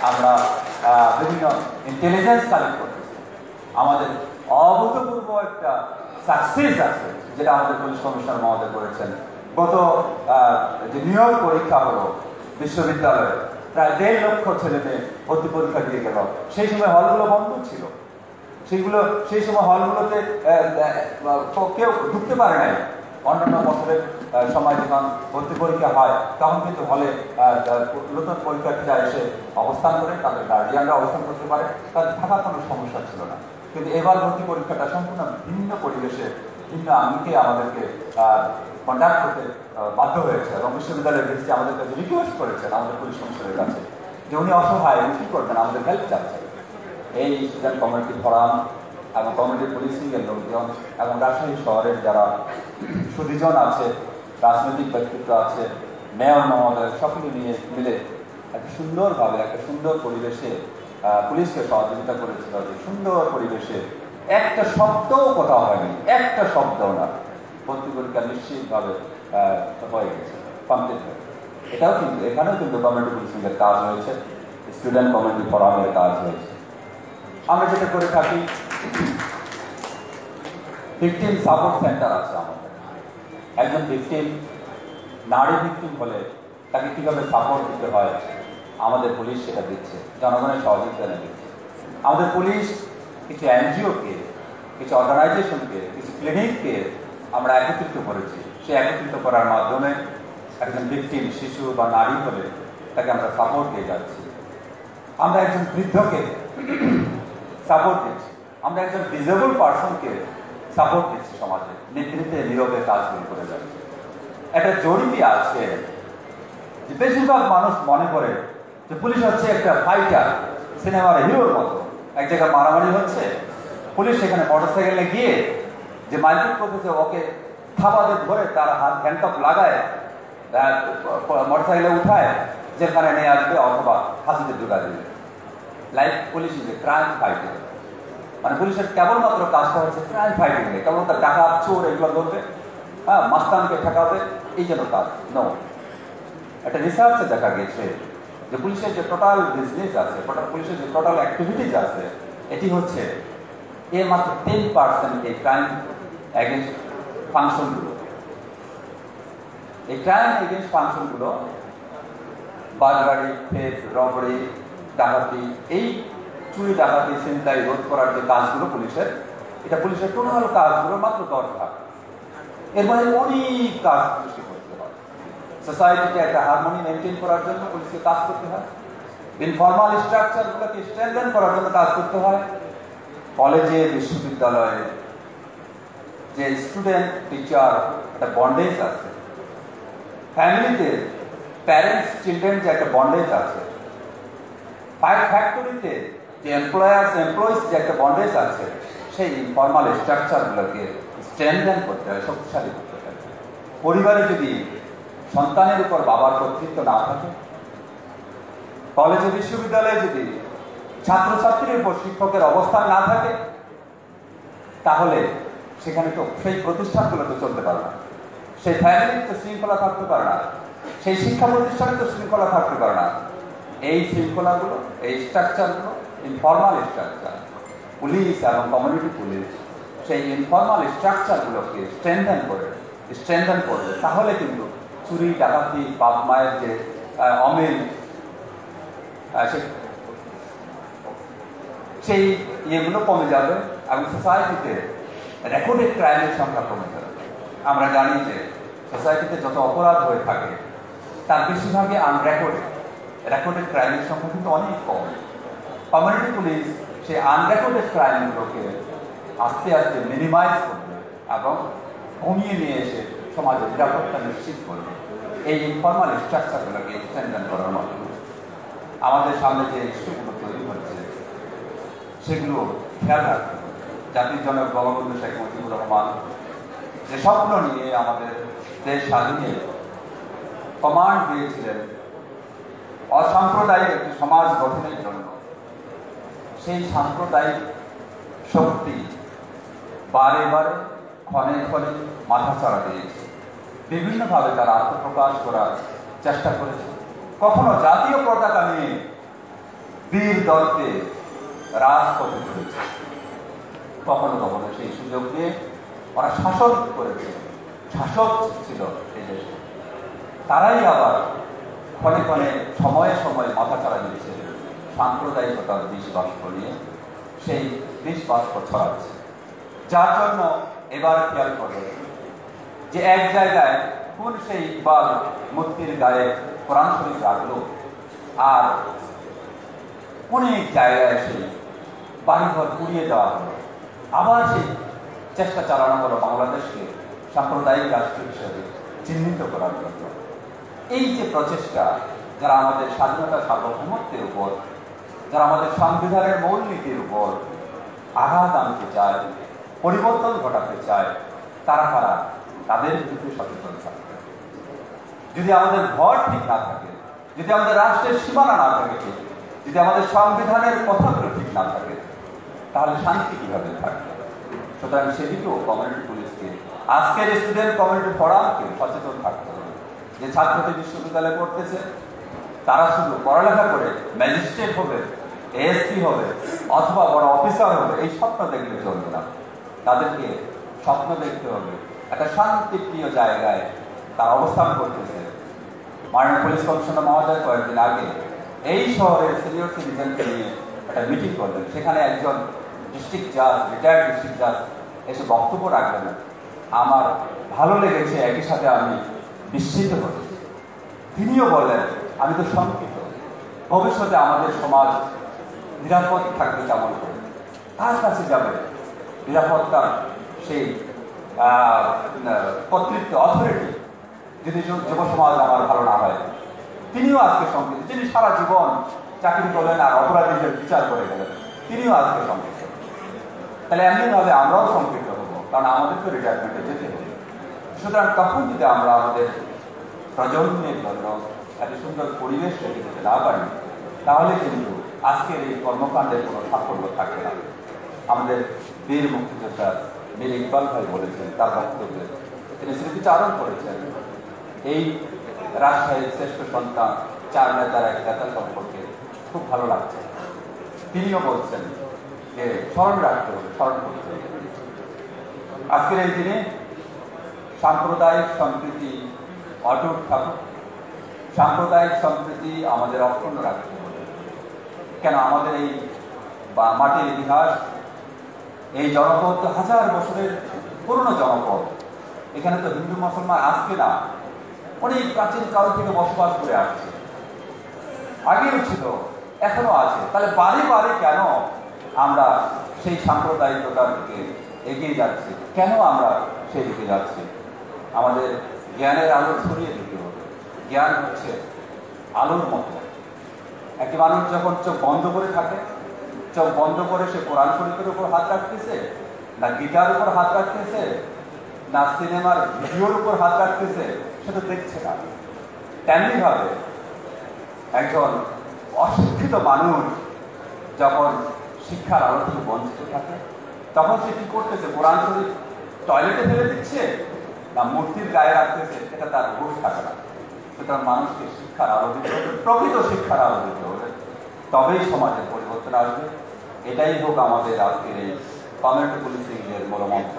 আমরা বিভিন্ন ইন্টেলিজেন্স কালেক্ট করতেছি। আমাদের অভূতপূর্ব একটা সাকসেস আছে, যেটা আমাদের পুলিশ কমিশনার মহোদয় করেছেন। গত যে নিয়োগ পরীক্ষা হলো বিশ্ববিদ্যালয়ে, প্রায় 1.5 লক্ষ ছেলে মেয়ে ভর্তি পরীক্ষা দিয়ে গেল। সেই সময় হলগুলো বন্ধ ছিল, সেই সময় হলগুলোতে কেউ ঢুকতে পারে নাই। অন্যান্য বছরের সময় যখন ভর্তি পরীক্ষা হয়, তখন কিন্তু হলে নতুন পরীক্ষার্থীরা এসে অবস্থান করে, তাদের গার্জিয়ানরা অবস্থান করতে পারে, তাদের থাকার কোনো সমস্যা ছিল না। কিন্তু এবার ভর্তি পরীক্ষাটা সম্পূর্ণ ভিন্ন পরিবেশে, ভিন্ন আঙ্গিকে আমাদেরকে কন্ডাক্ট করতে বাধ্য হয়েছে এবং বিশ্ববিদ্যালয়ের ভিত্তিতে আমাদের কাছে রিকোয়েস্ট করেছেন আমাদের পুলিশ কমিশনারের কাছে যে উনি অসহায়, উনি কী করবেন, আমাদের হেল্প চাচ্ছেন। এই স্টুডেন্ট কমিউনিটি ফোরাম এবং কমিউনিটি পুলিশিংয়ের লোকজন এবং রাজশাহী শহরের যারা সুদীজন আছে, রাজনৈতিক ব্যক্তিত্ব আছে, মেয়র মহোদয়, সকলে নিয়ে মিলে একটা সুন্দরভাবে, একটা সুন্দর পরিবেশে পুলিশকে সহযোগিতা করেছিল। যে সুন্দর পরিবেশে একটা শব্দও কোথাও হয়নি, একটা শব্দও না। ভর্তি পরীক্ষা নিশ্চিতভাবে হয়ে গেছে, কমপ্লিট হয়ে। এটাও কিন্তু এখানেও কিন্তু কমিউনিটি পুলিশিংয়ের কাজ হয়েছে, স্টুডেন্ট কমিউনিটি ফোরামের কাজ হয়েছে। আমরা যেটা করে থাকি, ভিকটিম সাপোর্ট সেন্টার আছে আমাদের। একজন ভিকটিম, নারী ভিকটিম হলে তাকে কীভাবে সাপোর্ট দিতে হয়, আমাদের পুলিশ সেটা দিচ্ছে, জনগণের সহযোগিতা দিচ্ছে। আমাদের পুলিশ কিছু এনজিওকে, কিছু অর্গানাইজেশনকে, কিছু ক্লিনিককে আমরা একত্রিত করেছি। সে একত্রিত করার মাধ্যমে একজন ভিকটিম, শিশু বা নারী হলে তাকে আমরা সাপোর্ট দিয়ে যাচ্ছি। আমরা একজন বৃদ্ধকে সাপোর্ট দিচ্ছি, আমরা একজন ডিসেবল পার্সনকে সাপোর্ট দিচ্ছি। সমাজে নেতৃত্বে নীরবে কাজগুলো করে যাচ্ছে। একটা জরুরি আছে যে বেশিরভাগ মানুষ মনে করে যে পুলিশ হচ্ছে একটা ফাইটার, সিনেমার হিরোর মতো। এক জায়গায় মারামারি হচ্ছে, পুলিশ সেখানে মোটরসাইকেলে গিয়ে যে মাইকেট করতেছে ওকে থাবাতে ধরে তার হাত হ্যান্ডকাপ লাগায় মোটরসাইকেলে উঠায় যেখানে নিয়ে আসবে অথবা ফাঁসিতে ঢুকা দিবে। Like police is a crime fighter. মানে পুলিশের কেবলমাত্র কাজটা হচ্ছে ক্রাইম ফাইটিং, কেবলমাত্র ডাকাত, চোর এগুলো ধরবে, হ্যাঁ, মাস্তানকে ঠেকাবে, এই জন্য কাজ নো। একটা রিসার্চে দেখা গেছে যে পুলিশের যে টোটাল বিজনেস আছে, পুলিশের যে টোটাল অ্যাক্টিভিটিস আছে, এটি হচ্ছে এর মাত্র 10% এই ক্রাইম এগেনস্ট ফাংশনগুলো। এই ক্রাইম এগেনস্ট ফাংশনগুলো বারবারি, থেফট, রবারি, ডাকাতি, এই চুরি ডাকাতি ছিনতাই রোধ করার যে কাজগুলো পুলিশের, এটা পুলিশের টোটাল কাজগুলো মাত্র 10 ভাগ। এর মানে অনেক কাজ পুলিশকে করতে হয়। সোসাইটিতে একটা হারমোনি মেনটেন করার জন্য পুলিশকে কাজ করতে হয়, ইনফর্মাল স্ট্রাকচারগুলোকে স্ট্রেংথেন করার জন্য কাজ করতে হয়। কলেজে, বিশ্ববিদ্যালয়ে যে স্টুডেন্ট টিচার একটা বন্ডেজ আছে, ফ্যামিলিতে প্যারেন্টস চিলড্রেন যে একটা বন্ডেজ আছে, ফ্যাক্টরিতে যে এমপ্লয়ার্স এমপ্লয়িজ যে একটা বন্ডেজ আছে, সেই ইনফর্মাল স্ট্রাকচারগুলোকে স্ট্রেংথেন করতে হয়, শক্তিশালী করতে হয়। পরিবারে যদি সন্তানের উপর বাবার কর্তৃত্ব না থাকে, কলেজে বিশ্ববিদ্যালয়ে যদি ছাত্রছাত্রীর উপর শিক্ষকের অবস্থান না থাকে, তাহলে সেখানে তো সেই প্রতিষ্ঠানগুলো তো চলতে পারে না, সেই ফ্যামিলির তো শৃঙ্খলা থাকতে পারে না, সেই শিক্ষা প্রতিষ্ঠানে তো শৃঙ্খলা থাকতে পারে না। এই শৃঙ্খলাগুলো, এই স্ট্রাকচারগুলো ইনফর্মাল স্ট্রাকচার। পুলিশ এবং কমিউনিটি পুলিশ সেই ইনফর্মাল স্ট্রাকচারগুলোকে স্ট্রেংথেন করবে, তাহলে কিন্তু চুরি, ডাকাতি, বাপ মায়ের যে অমিল, সেই ইয়েগুলো কমে যাবে এবং সোসাইটিতে রেকর্ডেড ক্রাইমের সংখ্যা কমে যাবে। আমরা জানি যে সোসাইটিতে যত অপরাধ হয়ে থাকে তার বেশিরভাগই রেকর্ডেড ক্রাইমের সংখ্যা কিন্তু অনেক কম। কমিউনিটি পুলিশ সেই আনরেকর্ডেড ক্রাইমগুলোকে আস্তে আস্তে মিনিমাইজ করবে এবং কমিয়ে নিয়ে এসে সমাজের নিরাপত্তা নিশ্চিত করবে এই ইনফর্মাল স্ট্রাকচারগুলোকে স্ট্রেংথেন করার মাধ্যমে। আমাদের সামনে যে ইস্যুগুলো তৈরি হচ্ছে সেগুলো খেয়াল রাখতে হবে। জাতির জনক বঙ্গবন্ধু শেখ মুজিবুর রহমান যে স্বপ্ন নিয়ে আমাদের দেশ স্বাধীনে কমান্ড দিয়েছিলেন অসাম্প্রদায়িক একটি সমাজ গঠনের জন্য, সেই সাম্প্রদায়িক শক্তি বারে বারে ক্ষণে ক্ষণে মাথাচাড়া দিয়েছে। বিভিন্নভাবে তারা আত্মপ্রকাশ করার চেষ্টা করেছে। কখনো জাতীয় পতাকা নিয়ে বীর দলকে রাজপথে তুলেছে, কখনো কখনো সেই সুযোগ নিয়ে ওরা শাসন করেছে, শাসক ছিল এই দেশে। তারাই আবার ক্ষণে ক্ষণে সময়ে সময়ে মাথাচাড়া দিচ্ছে সাম্প্রদায়িকতার বিষ বাষ্প নিয়ে, সেই বিষ বাষ্প ছড়াচ্ছে। যার জন্য এবার খেয়াল করবে যে এক জায়গায় কোন সেই ইকবাল মূর্তির গায়ে কোরআন শরীফ রাখলো, আর অনেক জায়গায় সেই বাড়িঘর পুড়িয়ে দেওয়া হলো। আবার সেই চেষ্টা চালানো হলো বাংলাদেশকে সাম্প্রদায়িক রাষ্ট্র হিসেবে চিহ্নিত করার জন্য। এই যে প্রচেষ্টা, যারা আমাদের স্বাধীনতা সার্বভৌমত্বের উপর, যারা আমাদের সংবিধানের মূলনীতির উপর আঘাত আনতে চায়, পরিবর্তন ঘটাতে চায়, তারা কারা? তাদের বিরুদ্ধে সচেতন থাকবে। যদি আমাদের ঘর ঠিক না থাকে, যদি আমাদের রাষ্ট্রের সীমানা না থাকে, যদি আমাদের সংবিধানের কথাগুলো ঠিক না থাকে, তাহলে শান্তি কিভাবে থাকবে? সুতরাং সেদিকেও কমিউনিটি পুলিশকে, আজকের স্টুডেন্ট কমিউনিটি ফোরামকে সচেতন থাকতে হবে যে ছাত্রদের বিশ্ববিদ্যালয়ে পড়তেছে, তারা শুধু পড়ালেখা করে ম্যাজিস্ট্রেট হবে, এএসপি হবে অথবা বড় অফিসার হবে এই স্বপ্ন দেখলে চলবে না। তাদেরকে স্বপ্ন দেখতে হবে একটা শান্তিপ্রিয় জায়গায় তারা অবস্থান করতেছে। মাননীয় পুলিশ কমিশনার মহোদয় কয়েকদিন আগে এই শহরের সিনিয়র সিটিজেনকে নিয়ে একটা মিটিং করলেন। সেখানে একজন ডিস্ট্রিক্ট জাজ, রিটায়ার্ড ডিস্ট্রিক্ট জাজ এসে বক্তব্য রাখলেন। আমার ভালো লেগেছে, একই সাথে আমি বিস্মিত হয়েছি। তিনিও বললেন, আমি তো শঙ্কিত, ভবিষ্যতে আমাদের সমাজ নিরাপদ থাকবে কেমন করে? কার কাছে যাবে নিরাপত্তার সেই কর্তৃত্ব, অথরিটি, যদি যুব সমাজ আমার ভালো না হয়? তিনিও আজকে শঙ্কিত। যিনি সারা জীবন চাকরি করলেন আর অপরাধীদের বিচার করে গেলেন, তিনিও আজকে শঙ্কিত। তাহলে এমনিভাবে আমরাও শঙ্কিত হব, কারণ আমাদের তো রিটায়ারমেন্টে যেতে হবে। সুতরাং তখন যদি আমরা আমাদের প্রজন্মের জন্য একটা সুন্দর পরিবেশ রেখে দিতে না পারি, তাহলে কিন্তু আজকের এই কর্মকাণ্ডের কোনো সাফল্য থাকবে না। আমাদের বীর মুক্তিযোদ্ধা মীর ইকবাল ভাই বলেছেন তার বক্তব্যে, তিনি স্মৃতিচারণ করেছেন এই রাজশাহীর শ্রেষ্ঠ সন্তান চার নেতার এক নেতা সম্পর্কে খুব ভালো লাগছে। তিনিও বলছেন যে স্মরণ রাখতে হবে, স্মরণ করতে হবে। আজকের এই দিনে সাম্প্রদায়িক সম্প্রীতি অটুট থাকুক, সাম্প্রদায়িক সম্প্রীতি আমাদের অক্ষুণ্ণ রাখতে হবে। কেন আমাদের এই মাটির ইতিহাস, এই জনপদ হাজার বছরের পুরনো জনপদ। এখানে তো হিন্দু মুসলমান আজকে না, অনেক প্রাচীন কাল থেকে বসবাস করে আসছে, আগেও ছিল, এখনো আছে। তাহলে বারে বারে কেন আমরা সেই সাম্প্রদায়িকতার দিকে এগিয়ে যাচ্ছি? কেন আমরা সেই দিকে যাচ্ছি? আমাদের জ্ঞানের আলো ছড়িয়ে দিতে হবে। জ্ঞান হচ্ছে আলোর মতো। একটি মানুষ যখন চোখ বন্ধ করে থাকে, চোখ বন্ধ করে সে কোরআন শরীফের উপর হাত রাখতেছে, না গিটার উপর হাত রাখতেছে, না সিনেমার ভিডিওর উপর হাত রাখতেছে, সেটা দেখছে না। তেমনি ভাবে একজন অশিক্ষিত মানুষ যখন শিক্ষার আলো থেকে বঞ্চিত থাকে, তখন সে কি করতেছে? কোরআন শরীফ টয়লেটে ফেলে দিচ্ছে না মূর্তির গায়ে রাখতেছে, এটা তার হুঁশ থাকে না। সুতরাং মানুষকে শিক্ষার আলো দিতে হবে, প্রকৃত শিক্ষার আলো দিতে হবে, তবেই সমাজের পরিবর্তন আসবে। এটাই হোক আমাদের আজকের এই কমিউনিটি পুলিশিং এর মূলমন্ত্র।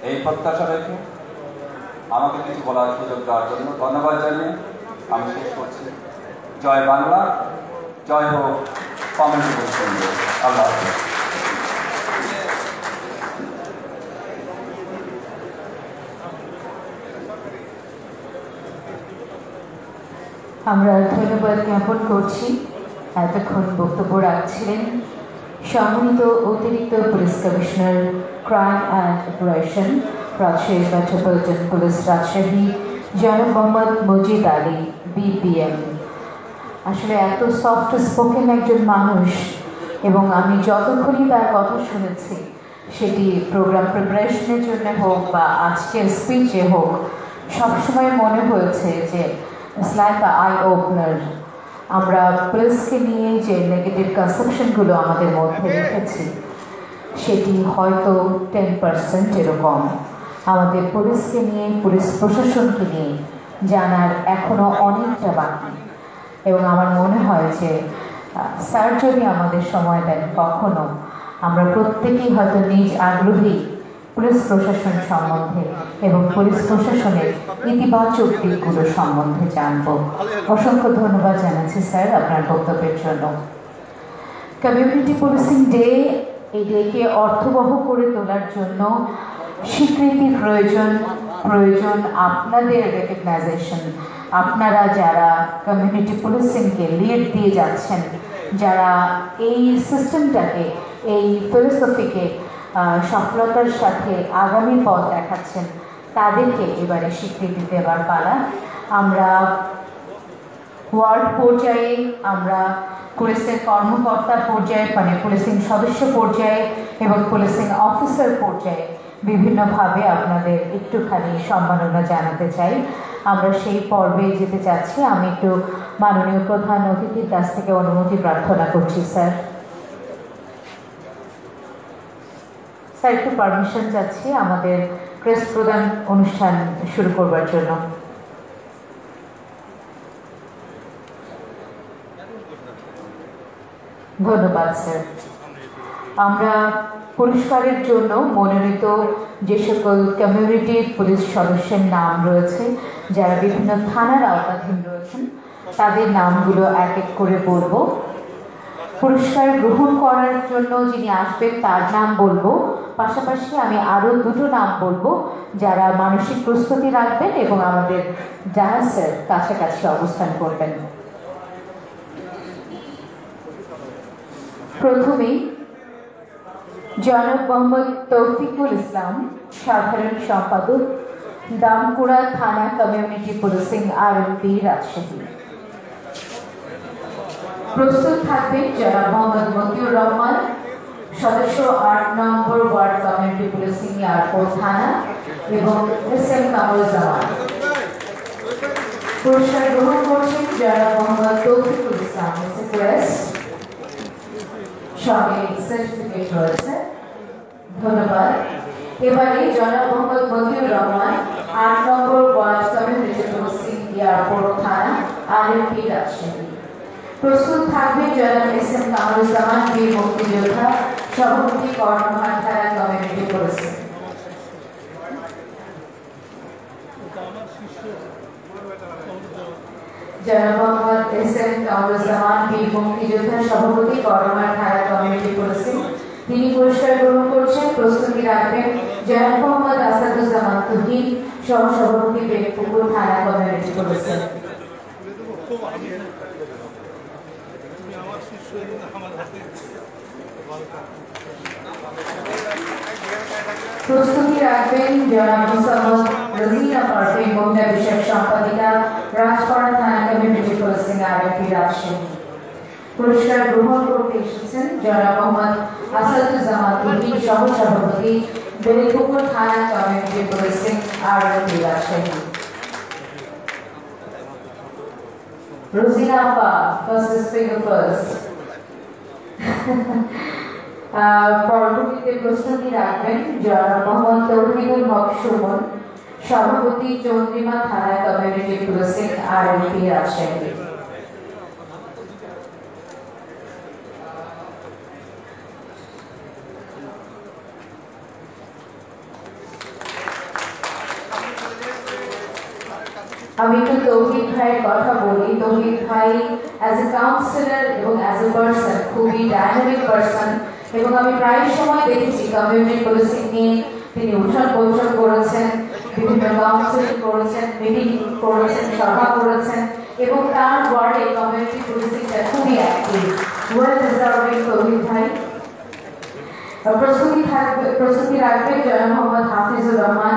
এই প্রত্যাশা রেখে আমাকে কিছু বলার সুযোগ দেওয়ার জন্য ধন্যবাদ জানিয়ে আমি শেষ করছি। জয় বাংলা, জয় হোক কমিউনিটি পুলিশিং। আল্লাহ হাফেজ। আমরা ধন্যবাদ জ্ঞাপন করছি এতক্ষণ বক্তব্য রাখছিলেন সম্মানিত অতিরিক্ত police commissioner crime and operation, Rajshahi metropolitan police Rajshahi, জনাব মোহাম্মদ মজিদ আলী, BPM। আসলে এত সফট স্পোকেন একজন মানুষ, এবং আমি যতক্ষণই তার কথা শুনেছি, সেটি প্রোগ্রাম প্রিপারেশনের জন্য হোক বা আজকের স্পিচে হোক, সবসময় মনে হয়েছে যে it's like a I opener. আমরা পুলিশকে নিয়ে যে নেগেটিভ কনসেপশনগুলো আমাদের মধ্যে রেখেছি, সেটি হয়তো 10% এরকম। আমাদের পুলিশকে নিয়ে, পুলিশ প্রশাসনকে নিয়ে জানার এখনও অনেকটা বাকি। এবং আমার মনে হয় যে স্যার যদি আমাদের সময় দেন, কখনো আমরা প্রত্যেকেই হয়তো নিজ আগ্রহী পুলিশ প্রশাসন সম্বন্ধে এবং পুলিশ প্রশাসনের ইতিবাচক দিকগুলো সম্বন্ধে জানব। অসংখ্য ধন্যবাদ জানাচ্ছি স্যার আপনার বক্তব্যের জন্য। কমিউনিটি পুলিশিং ডে, এই ডেকে অর্থবহ করে তোলার জন্য স্বীকৃতি প্রয়োজন আপনাদের রেকগনাইজেশন। আপনারা যারা কমিউনিটি পুলিশিংকে লিড দিয়ে যাচ্ছেন, যারা এই সিস্টেমটাকে, এই ফিলোসফিকে সফলতার সাথে আগামী পথ দেখাচ্ছেন, তাদেরকে এবারে স্বীকৃতি দেওয়ার পালা। আমরা ওয়ার্ড পর্যায়ে, আমরা পুলিশের কর্মকর্তা পর্যায়ে, মানে পুলিশিং সদস্য পর্যায়ে এবং পুলিশিং অফিসার পর্যায়ে বিভিন্নভাবে আপনাদের একটুখানি সম্মাননা জানাতে চাই। আমরা সেই পর্বে যেতে চাচ্ছি। আমি একটু মাননীয় প্রধান অতিথির কাছ থেকে অনুমতি প্রার্থনা করছি। স্যার একটু পারমিশন চাচ্ছি আমাদের ক্রেস্ট প্রদান অনুষ্ঠান শুরু করবার জন্য। ধন্যবাদ স্যার। আমরা পুরস্কারের জন্য মনোনীত যে সকল কমিউনিটি পুলিশ সদস্যের নাম রয়েছে, যারা বিভিন্ন থানার আওতাধীন রয়েছেন, তাদের নামগুলো এক এক করে বলবো। পুরস্কার গ্রহণ করার জন্য যিনি আসবেন তার নাম বলবো, পাশাপাশি আমি আরও দুটো নাম বলবো যারা মানসিক প্রস্তুতি রাখবেন এবং আমাদের জাহাজের কাছাকাছি অবস্থান করবেন। প্রথমেই জনাব মোহাম্মদ তৌফিকুল ইসলাম, সাধারণ সম্পাদক, দামকুড়া থানা কমিউনিটি পুলিশিং, RMP, রাজশাহী। প্রস্তুত থাকবেন জনাব মোহাম্মদ মতিউর রহমান, সদস্য 8 নম্বর ওয়ার্ড কমিউনিটি পুলিশিং, এয়ারপোর্ট থানা, এবং SM কামরুজ্জামান। পুরস্কার গ্রহণ করছেন জনাব মোহাম্মদ তৌফিকুল ইসলাম, সঙ্গে সার্টিফিকেট রয়েছে। ধন্যবাদ। এবারে জনাব মোহাম্মদ মতিউর রহমান, 8 নম্বর ওয়ার্ড কমিউনিটি পুলিশিং, এয়ারপোর্ট থানা, RMP, রাজশাহী। প্রস্তুত থাকবে জনাব SM কামরুজ্জামান, বীর মুক্তিযোদ্ধা, সভাপতি, কর্মঘাট থানা কমিউনিটি পুলিশিং। জনাব মোহাম্মদ এস.এম. কামরুজ্জামান বীর মুক্তিযোদ্ধা সভাপতি করমার থানা কমিউনিটি পুলিশিং, তিনি পুরস্কার গ্রহণ করছেন। প্রস্তুতি রাখবেন জনাব মোহাম্মদ আসাদুজ্জামান তুহিন, সহসভাপতি বেগপুকুর থানা কমিউনিটি পুলিশিং। প্রস্তুতি রাখবেন জনাব মোসাম্মদ রজিনা পারভীন, মহিলা বিষয়ক সম্পাদিকা, রাজপাড়া থানা কমিউনিটি পুলিশিং, আরএফপি রাজশাহী। পুরস্কার গ্রহণ করতে এসেছেন জনাব মোহাম্মদ আসাদুজ্জামান তুহিন, সহসভাপতি, বেলপুকুর থানা community policing, RFP Rajshahi. Rojina আপা, ফার্স্ট স্পিকার ফার্স্ট। পরবর্তীতে প্রস্তুতি রাখবেন জনাব মোহাম্মদ তৌহিদুল হক সুমন, সভাপতি, চন্দ্রিমা থানা কমিউনিটি পুলিশিং, আরএফপি রাজশাহী। আমি একটু তৌহিদ ভাইয়ের কথা বলি। তৌহিদ ভাই অ্যাজ এ কাউন্সিলর এবং অ্যাজ এ পার্সন খুবই ডাইনামিক পার্সন, এবং আমি প্রায় সময় দেখেছি কমিউনিটি পুলিশিং নিয়ে তিনি উঠান বৈঠক করেছেন, বিভিন্ন কাউন্সিলিং করেছেন, মিটিং করেছেন, সভা করেছেন, এবং তার ওয়ার্ডে কমিউনিটি পুলিশিংটা খুবই অ্যাক্টিভ। ওয়েল ডিজার্ভিং তৌহিদ ভাই। প্রস্তুতি রাখবেন জনাব মোহাম্মদ হাফিজুর রহমান,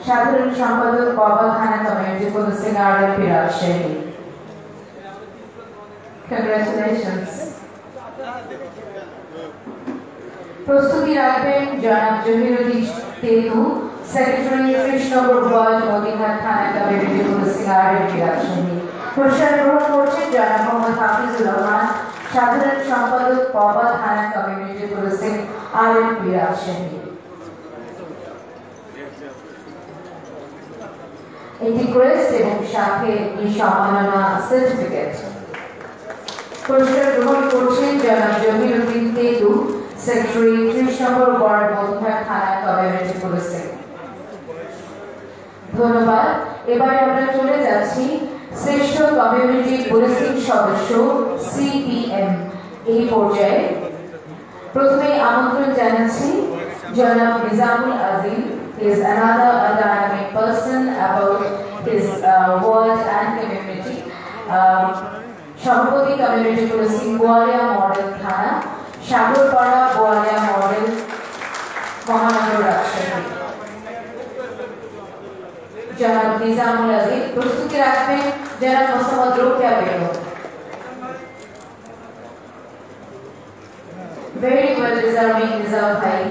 সাধারণ সম্পাদক, বাবা থানা community policing, RFP Rajshahi. Congratulations. প্রস্তুতি রাখবেন জনাব জহিরুদ্দিন তেতু, সেক্রেটারি, কৃষ্ণনগর ওয়ার্ড, মদিনার থানা কমিউনিটি পুলিশিং, আরএফপি রাজশাহী। পুরস্কার গ্রহণ করছেন জনাব মোহাম্মদ হাফিজুর রহমান, সাধারণ সম্পাদক, বাবা থানা কমিউনিটি পুলিশিং, আরএফপি রাজশাহী। একটি ক্রেস্ট এবং সাথে এই সম্মাননা সার্টিফিকেট। পুরস্কার গ্রহণ করছেন জনাব জহিরুদ্দিন তেতু, সেক্রেটারি, কৃষ্ণনগর ওয়ার্ড, মদিনার থানা কমিউনিটি পুলিশিং। ধন্যবাদ। এবারে আমরা চলে যাচ্ছি শ্রেষ্ঠ কমিউনিটি পুলিশিং সদস্য, সিপিএম, এই পর্যায়ে। প্রথমে আমন্ত্রণ জানাচ্ছি জনাব নিজামুল আজিম, is another dynamic person about his ward and community. সভাপতি, কমিউনিটি পুলিশিং, বোয়ালিয়া মডেল থানা, সাগরপাড়া, বোয়ালিয়া মডেল, মহানগর, রাজশাহী। জনাব নিজামুল আজিম। প্রস্তুতি রাখবেন জনাব Mosammat Rokeya Begum. Very well deserving Nizam ভাই।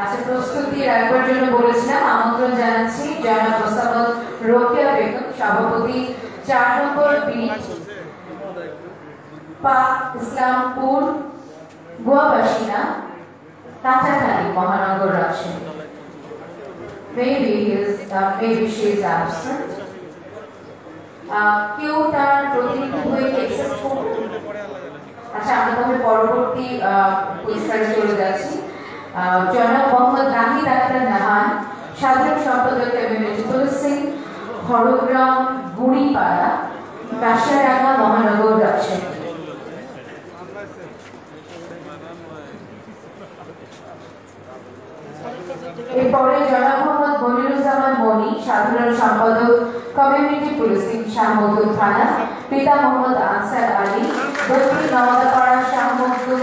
আচ্ছা, প্রস্তুতি রাখবার জন্য বলেছিলাম, আমন্ত্রণ জানাচ্ছি জনাব মোসাম্মদ রোকেয়া বেগম, সভাপতি, 4 নম্বর বিট, পাক ইসলামপুর, গোয়াবাসিনা, কাঁচাখালী, মহানগর, Rajshahi. Maybe she is absent. কেউ তার প্রতিনিধি হয়ে এক্সেপ্ট করবে? আচ্ছা, আমরা তাহলে পরবর্তী পুরস্কারে চলে যাচ্ছি। জনাব মোহাম্মদ নাহিদ আক্তার নাহান, সাধারণ সম্পাদক, কমিউনিটি পুলিশিং, হরগ্রাম, গুড়িপাড়া, কাশিয়াডাঙ্গা, মহানগর, রাজশাহী। এরপরে জনাব মোহাম্মদ মনিরুজ্জামান মনি, সাধারণ সম্পাদক, কমিউনিটি পুলিশিং, শাহমুদুল থানা, পিতা মোহাম্মদ আনসার আলী, দক্ষিণ নওয়াদাপাড়া, শাহমুদুল,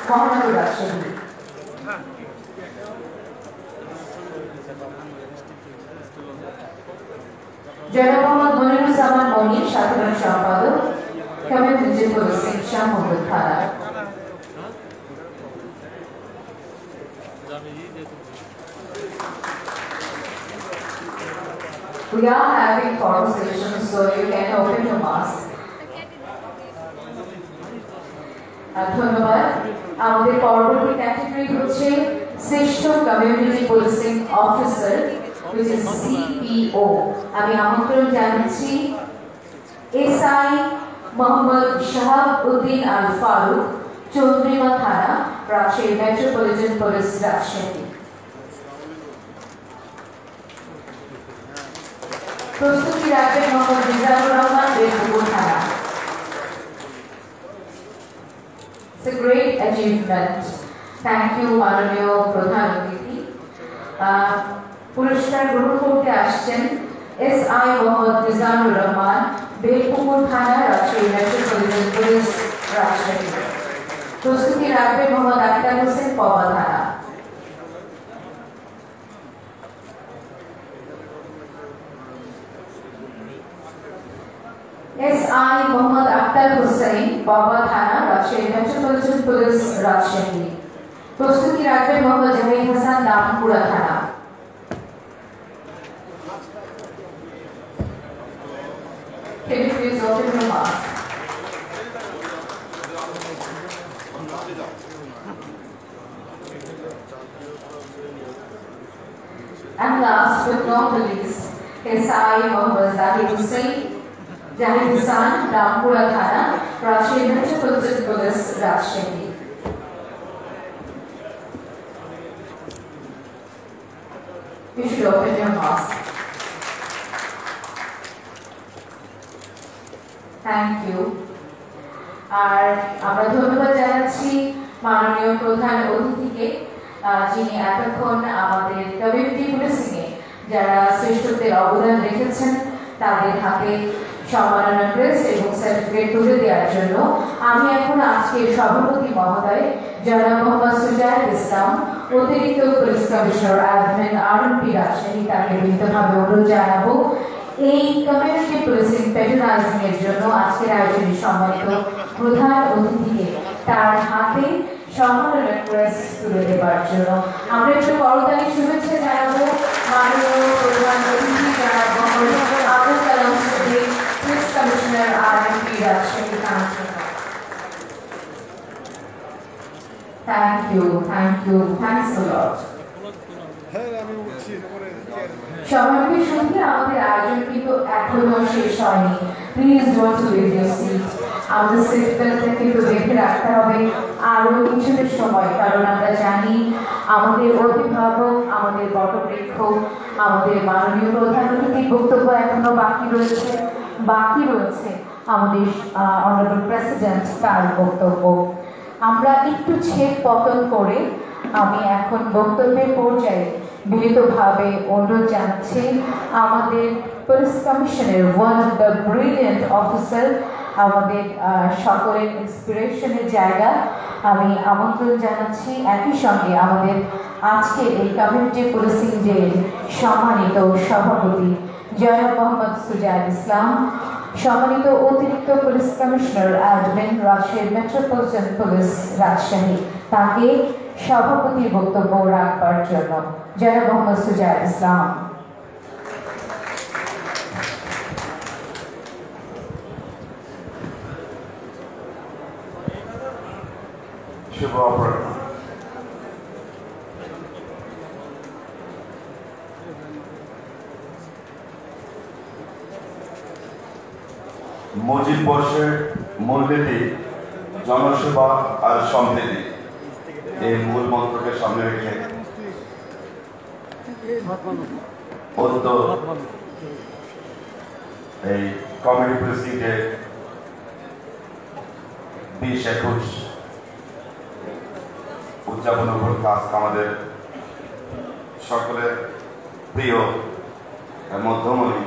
মহানগর, রাজশাহী। জনাব মোহাম্মদ মনিরুজ্জামান মনি, সাধারণ সম্পাদক, কমিউনিটি পুলিশিং, শাহমুদুল থানা। We are having photo sessions, so you can open your mask. ধন্যবাদ। আমাদের পরবর্তী ক্যাটাগরি হচ্ছে শ্রেষ্ঠ community policing officer, which is CPO. আমি আমন্ত্রণ জানাচ্ছি এসআই মোহাম্মদ শাহাব উদ্দিন আল ফারুক, চন্দ্রিমা থানা, রাজশাহী মেট্রোপলিটন পুলিশ রাজশাহী। প্রস্তুতি রাখবেন মোহাম্মদ মিজানুর রহমান, বেলপুকুর থানা। It's a great achievement. Thank you, মাননীয় প্রধান অতিথি। পুরস্কার গ্রহণ করতে আসছেন SI মোহাম্মদ মিজানুর রহমান, বেলপুকুর থানা, রাজশাহী মেট্রোপলিটন পুলিশ রাজশাহী। প্রস্তুতি রাখবেন মোহাম্মদ আক্তার হোসেন, পবা থানা। SI মোহাম্মদ আক্তার হোসেন, পবা থানা, রাজশাহী মেট্রোপলিটন পুলিশ রাজশাহী। প্রস্তুতি রাখবেন মোহাম্মদ জাহিদ হাসান, নামপুরা থানা। Can you please open your mouth? And last but not the least, SI Mohammad Zahid Hussain, Jahid Hassan, Rampura Thana, Rajshahী Metropolitan Police, Rajshahী. You should open your mouth. Thank you. আর আমরা ধন্যবাদ জানাচ্ছি মাননীয় প্রধান অতিথিকে, যিনি এতক্ষণ আমাদের কমিউনিটি পুলিশিংয়ে যারা শ্রেষ্ঠত্বের অবদান রেখেছেন তাদের হাতে সম্মাননা ক্রেস্ট এবং সার্টিফিকেট তুলে দেওয়ার জন্য। আমি এখন আজকের সভাপতি মহোদয় জনাব মোহাম্মদ সুজাত ইসলাম, অতিরিক্ত police commissioner admin RMP Rajshahi, তাকে বিনীতভাবে অনুরোধ জানাবো এই কমিউনিটি পুলিশিং প্যাট্রোনাইজিং এর জন্য আজকের আয়োজনে সম্মানিত প্রধান অতিথিকে তার হাতে সম্মাননা ক্রেস্ট তুলে দেওয়ার জন্য। আমরা একটু করতালি শুভেচ্ছা জানাবো মাননীয় প্রধান অতিথি জনাব Mohammad Abul Kalam Siddique, police commissioner RMP Rajshahi. Thank you, thanks a lot. সবাইকে শুনতে আমাদের আয়োজন কিন্তু এখনো শেষ হয়নি। Please don't leave your seat. আমাদের সিট বেল্টটা কিন্তু দেখে রাখতে হবে আরো কিছুটা সময়, কারণ আমরা জানি আমাদের অভিভাবক, আমাদের বটবৃক্ষ, আমাদের মাননীয় প্রধান অতিথির বক্তব্য এখনো বাকি রয়েছে আমাদের অনারেবল প্রেসিডেন্ট তার বক্তব্য। আমরা একটু ছেদ পতন করে আমি এখন বক্তব্যের পর্যায়ে বিনীতভাবে অনুরোধ জানাচ্ছি আমাদের পুলিশ কমিশনের one of the brilliant officer, আমাদের সকলের ইন্সপিরেশনের জায়গা, আমি আমন্ত্রণ জানাচ্ছি একই সঙ্গে আমাদের আজকে এই কমিউনিটি পুলিশিং ডে সম্মানিত সভাপতি জনাব মোহাম্মদ সুজাত ইসলাম, সম্মানিত অতিরিক্ত police commissioner admin Rajshahi metropolitan police Rajshahi, তাকে সভাপতির বক্তব্য রাখবার জন্য জনাব মোহাম্মদ সুজাত ইসলাম। শুভ অপরাহ্ন। মুজিব বর্ষের মূলনীতি জনসেবা আর সম্প্রীতি, এই মূল মন্ত্রকে সামনে রেখে এই কমিউনিটি পুলিশিং ডে 20-21 উদযাপন উপলক্ষে আজকে আমাদের সকলের প্রিয় মধ্যমণি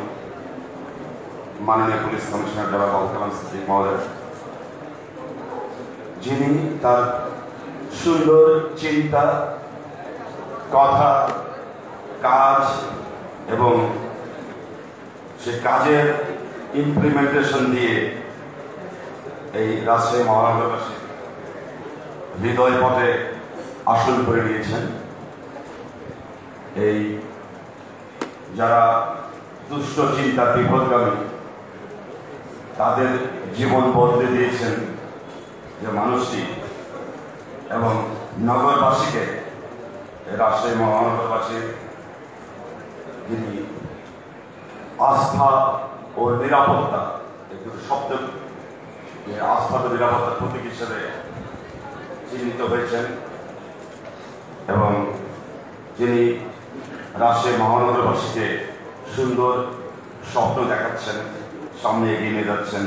মাননীয় পুলিশ কমিশনার জনাব আবুল কালাম সিদ্দিক মহোদয়, যিনি তার সুন্দর চিন্তা, কথা, কাজ এবং সে কাজের ইমপ্লিমেন্টেশন দিয়ে এই রাজশাহী মহানগরবাসী হৃদয় পথে আসন করে নিয়েছেন। এই যারা দুষ্ট চিন্তা, বিপদগামী, তাদের জীবন বদলে দিয়েছেন যে মানুষটি, এবং নগরবাসীকে, রাজশাহী মহানগরবাসীর যিনি আস্থা ও নিরাপত্তা, এই দুটো শব্দ, আস্থা ও নিরাপত্তার প্রতীক হিসেবে চিহ্নিত হয়েছেন যিনি রাজশাহী মহানগরবাসীকে সুন্দর স্বপ্ন দেখাচ্ছেন, সামনে এগিয়ে নিয়ে যাচ্ছেন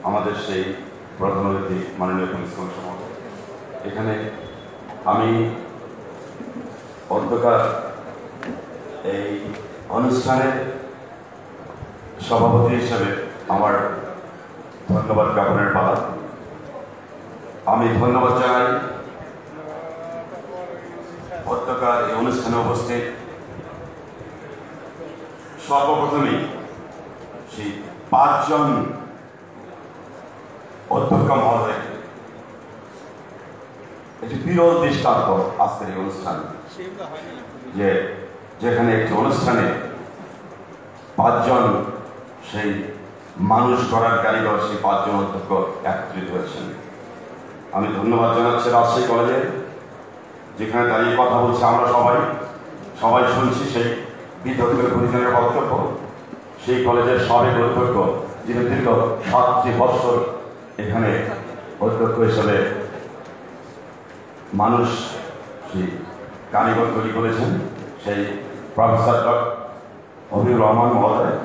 আমাদের সেই প্রধান অতিথি মাননীয় পুলিশ কমিশনার মহোদয়। এখানে আমি অধ্যকার এই অনুষ্ঠানের সভাপতি হিসেবে আমার ধন্যবাদ জ্ঞাপনের পালা। আমি ধন্যবাদ জানাই অধ্যকার এই অনুষ্ঠানে উপস্থিত সর্বপ্রথমেই সেই 5 জন অধ্যক্ষ মহোদয়। একটি বিরল দৃষ্টান্ত আজকের এই অনুষ্ঠান, যে যেখানে একটি অনুষ্ঠানে 5 জন সেই মানুষ গড়ার কারিগর, সেই 5 জন অধ্যক্ষ একত্রিত হয়েছেন। আমি ধন্যবাদ জানাচ্ছি রাজশাহী কলেজে, যেখানে দাঁড়িয়ে কথা বলছি আমরা সবাই শুনছি সেই বিদগ্ধ গুরুজনের বক্তব্য। সেই কলেজের সাবেক অধ্যক্ষ, যিনি দীর্ঘ 7টি বছর এখানে অধ্যক্ষ হিসেবে মানুষ সেই কারিগর তৈরি করেছেন, সেই প্রফেসর ডক্টর অভির রহমান মহোদয়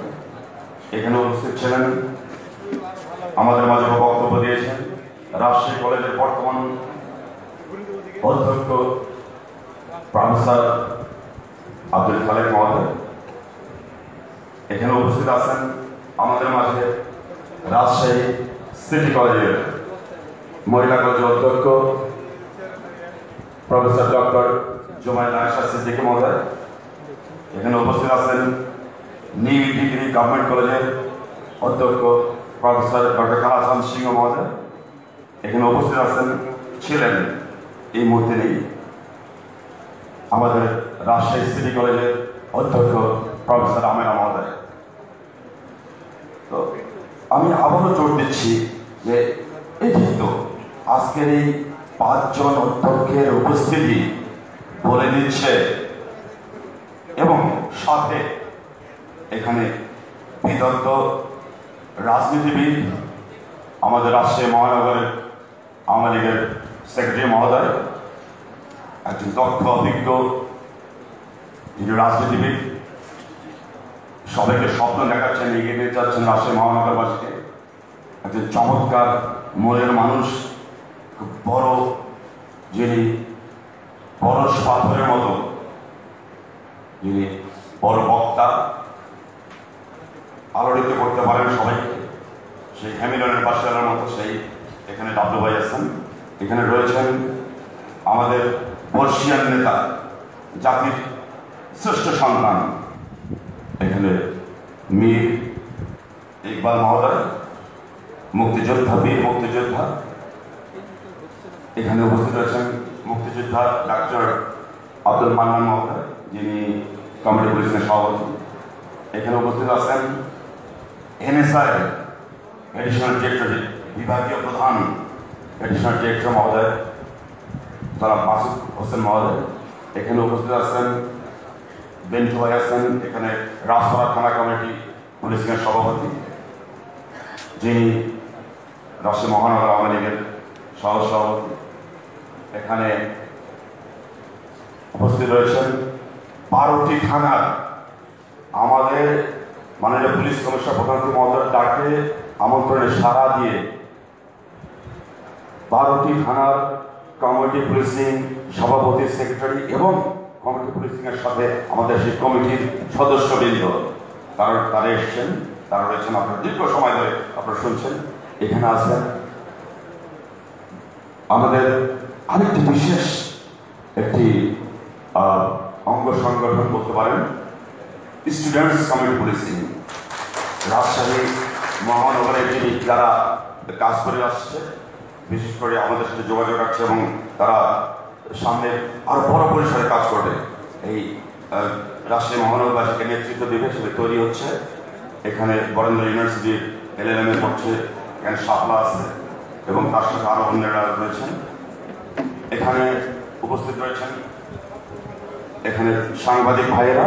এখানে উপস্থিত ছিলেন, আমাদের মাঝে বক্তব্য দিয়েছেন। রাজশাহী কলেজের বর্তমান অধ্যক্ষ প্রফেসর আব্দুল খালেক মহোদয় এখানে উপস্থিত আছেন। আমাদের মাঝে রাজশাহী সিটি কলেজের মহিলা কলেজের অধ্যক্ষ প্রফেসর ডক্টর জুমাইল আয়েশা সিদ্দিকী মহোদয় এখানে উপস্থিত আছেন। নিউ ডিগ্রি গভর্নমেন্ট কলেজের অধ্যক্ষ প্রফেসর ডক্টর কালাচাঁদ সিংহ মহোদয় এখানে উপস্থিত ছিলেন, এই মুহূর্তে নেই, আমাদের রাজশাহী সিটি কলেজের অধ্যক্ষ প্রফেসর আমেনা মহোদয়। তো আমি আবারও জোর দিচ্ছি যে এই যেহেতু আজকের এই 5 জন অধ্যক্ষের উপস্থিতি বলে দিচ্ছে, এবং সাথে এখানে বিদগ্ধ রাজনীতিবিদ, আমাদের রাজশাহী মহানগরের আওয়ামী লীগের সেক্রেটারি মহোদয়, একজন দক্ষ অভিজ্ঞ যিনি রাজনীতিবিদ, সবাইকে স্বপ্ন দেখাচ্ছেন, এগিয়ে নিয়ে যাচ্ছেন রাজশাহী মহানগরবাসীকে। একজন চমৎকার মনের মানুষ, খুব বড়, যিনি পরশ পাথরের মতো, যিনি বড় বক্তা, আলোড়িত করতে পারেন সবাইকে, সেই হ্যামিলনের পাশালার মতো সেই এখানে ডাব্লু ভাই আছেন। এখানে রয়েছেন আমাদের বর্ষিয়ান নেতা, জাতির শ্রেষ্ঠ সন্তান, এখানে মীর ইকবাল মহোদয়, মুক্তিযোদ্ধা, বীর মুক্তিযোদ্ধা। এখানে উপস্থিত আছেন মুক্তিযোদ্ধা ডাক্তার আব্দুল মান্নান মহোদয়, যিনি কমিটি পুলিশের সভাপতি। এখানে উপস্থিত আছেন এনএসআই এডিশনাল ডিরেক্টর, বিভাগীয় প্রধান এডিশনাল ডিরেক্টর মহোদয় জনাব মাসুদ হোসেন মহোদয়। এখানে উপস্থিত আছেন বেন্টু ভাই আছেন, এখানে রাজপাড়া থানা কমিটি পুলিশের সভাপতি, যিনি রাজশাহী মহানগর আওয়ামী লীগের সহসভাপতি। এখানে উপস্থিত রয়েছেন 12টি থানার আমাদের মাননীয় পুলিশ কমিশনার প্রধান মহোদয়ের ডাকে আমন্ত্রণে সাড়া দিয়ে 12টি থানার কমিটি পুলিশিং সভাপতি, সেক্রেটারি এবং কমিটি পুলিশিং এর সাথে আমাদের সেই কমিটির সদস্যবৃন্দ তারা এসছেন, তারা রয়েছেন। আপনারা দীর্ঘ সময় ধরে আপনারা শুনছেন। এখানে আছেন আমাদের আরেকটি বিশেষ একটি অঙ্গ সংগঠন বলতে পারেন, স্টুডেন্টস কমিটি পুলিশিং। রাজশাহী মহানগরে যিনি যারা কাজ করে আসছে, বিশেষ করে আমাদের সাথে যোগাযোগ রাখছে এবং তারা সামনে আরো বড় পরিসরে কাজ করবে, এই রাজশাহী মহানগরবাসীকে নেতৃত্ব দেবে, সেটা তৈরি হচ্ছে। এখানে বরেন্দ্র ইউনিভার্সিটির LLM এ পড়ছে, এখানে শাপলা আছে এবং তার সাথে আরো অন্যরা রয়েছেন। এখানে উপস্থিত রয়েছেন এখানে সাংবাদিক ভাইয়েরা,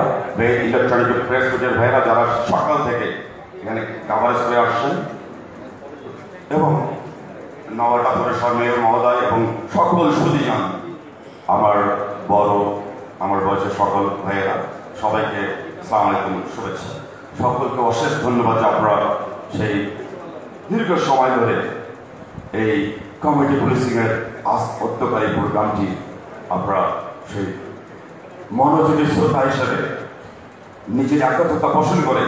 ইলেকট্রনিক প্রেস মিডিয়ার ভাইয়েরা, যারা সকাল থেকে এখানে কাভারেজ করে আসছেন, এবং নওয়াটাপুরের মেয়র মহোদয় এবং সকল সুদীজন, আমার বড় আমার বয়সের সকল ভাইয়েরা, সবাইকে আসসালামু আলাইকুম, শুভেচ্ছা। সকলকে অশেষ ধন্যবাদ যে আপনারা সেই দীর্ঘ সময় ধরে এই কমিউনিটি পুলিশিংয়ের অত্যকারী প্রোগ্রামটি আপনারা সেই মনোযোগী শ্রোতা হিসেবে নিজের একাত্মতা পোষণ করে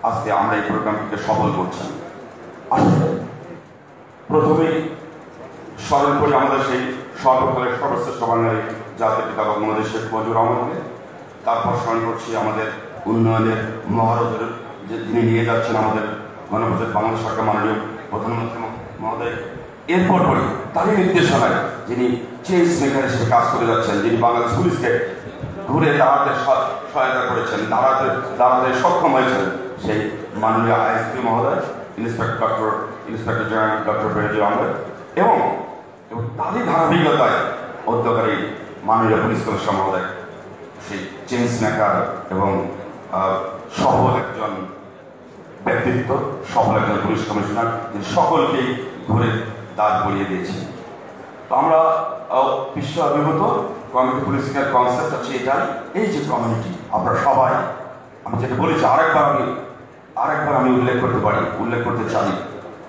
আজকে আমরা এই প্রোগ্রামটিকে সফল করছেন। আসলে প্রথমেই স্মরণ করি আমাদের সেই সর্বকালের সর্বশ্রেষ্ঠ বাঙালি জাতির পিতা বঙ্গবন্ধু শেখ মুজিবুর রহমানকে। তারপর স্মরণ করছি আমাদের উন্নয়নের মহারথের যে যিনি নিয়ে যাচ্ছেন আমাদের গণপ্রজাতন্ত্রী বাংলাদেশ সরকার মাননীয় প্রধানমন্ত্রী মহোদয়। এরপর পরে তারই নির্দেশনায় যিনি চেঞ্জ মেকার হিসেবে কাজ করে যাচ্ছেন, যিনি বাংলাদেশ পুলিশকে ঘুরে দাঁড়াতে সহায়তা করেছেন, দাঁড়াতে সক্ষম হয়েছেন, সেই মাননীয় আইএসপি মহোদয় ইন্সপেক্টর জেনারেল ডক্টর বেনজির আহমেদ এবং তারই ধারাবাহিকতায় অধ্যকারী মাননীয় পুলিশ কমিশনার মহোদয়, সেই চেঞ্জ মেকার এবং সফল একজন ব্যক্তিত্ব, সফল একজন পুলিশ কমিশনার, যিনি সকলকেই ঘুরে দাঁড় করিয়ে দিয়েছেন। তো আমরা বিশ্ব অভিভূত কমিউনিটি পুলিশিংয়ের কনসেপ্ট হচ্ছে এটাই, এই যে কমিউনিটি আমরা সবাই, আমি যেটা বলেছি আরেকবার আমি উল্লেখ করতে চাই,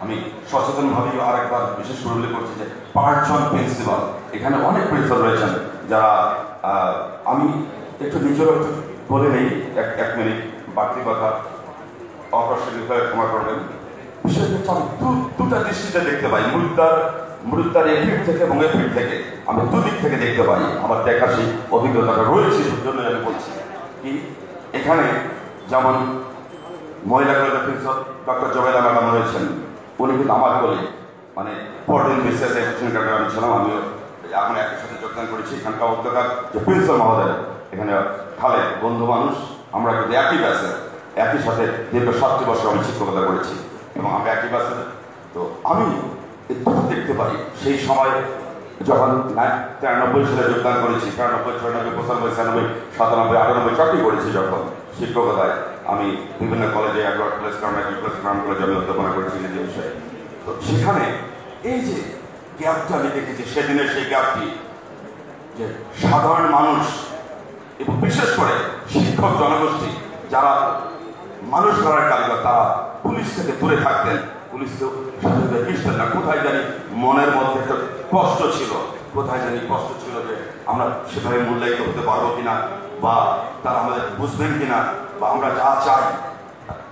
আমি সচেতনভাবেই আরেকবার বিশেষ করে উল্লেখ করছি যে 5 জন প্রিন্সিপাল, এখানে অনেক প্রিন্সিপাল রয়েছেন যারা আমি একটু নিজেরও একটু বলে নেই, 1 মিনিট বাড়তি কথা অপ্রাসঙ্গিকভাবে ক্ষমা করবেন। বিষয়টা হচ্ছে আমি দুটা দৃষ্টিতে দেখতে পাই, মুরুদ্দার এফিড থেকে এবং এফিড থেকে আমি দুদিক থেকে দেখতে পাই। আমার দেখার সেই অভিজ্ঞতাটা রয়েছে, সেই জন্য আমি বলছি কি এখানে যেমন মহিলা কলেজের প্রিন্সিপাল ডক্টর জবেদা ম্যাডাম রয়েছেন, উনি কিন্তু আমার কোলে মানে 14 বিসিএস এডুকেশন কার্ডে আমি ছিলাম, আমিও এখন একই সাথে যোগদান করেছি। এখানকার অধ্যকার যে প্রিন্সিপাল মহোদয় এখানে খালে বন্ধু মানুষ, আমরা কিন্তু একই ব্যাচে একই সাথে দীর্ঘ 7 বছর আমি শিক্ষকতা করেছি এবং আমরা একই ব্যাচে। তো আমি দুটো দেখতে পাই, সেই সময় যখন 93 সালে যোগদান করেছি, 93, 94, 95, 96, 97, 98 চাকরি করেছি যখন শিক্ষকতায়, আমি বিভিন্ন কলেজে অ্যাডওয়ার্ড প্লেস কলেজে আমি অধ্যাপনা করেছি নিজের বিষয়ে। তো সেখানে এই যে গ্যাপটা আমি দেখেছি, সেদিনের সেই গ্যাপটি যে সাধারণ মানুষ এবং বিশেষ করে শিক্ষক জনগোষ্ঠী যারা মানুষ গড়ার কারিগর, তারা পুলিশ থেকে দূরে থাকতেন, পুলিশকেও সাথে মিশতেন না। কোথায় জানি মনের মধ্যে একটা কষ্ট ছিল, যে আমরা সেভাবে মূল্যায়িত হতে পারবো কিনা, বা তারা আমাদের বুঝবেন কিনা, বা আমরা যা চাই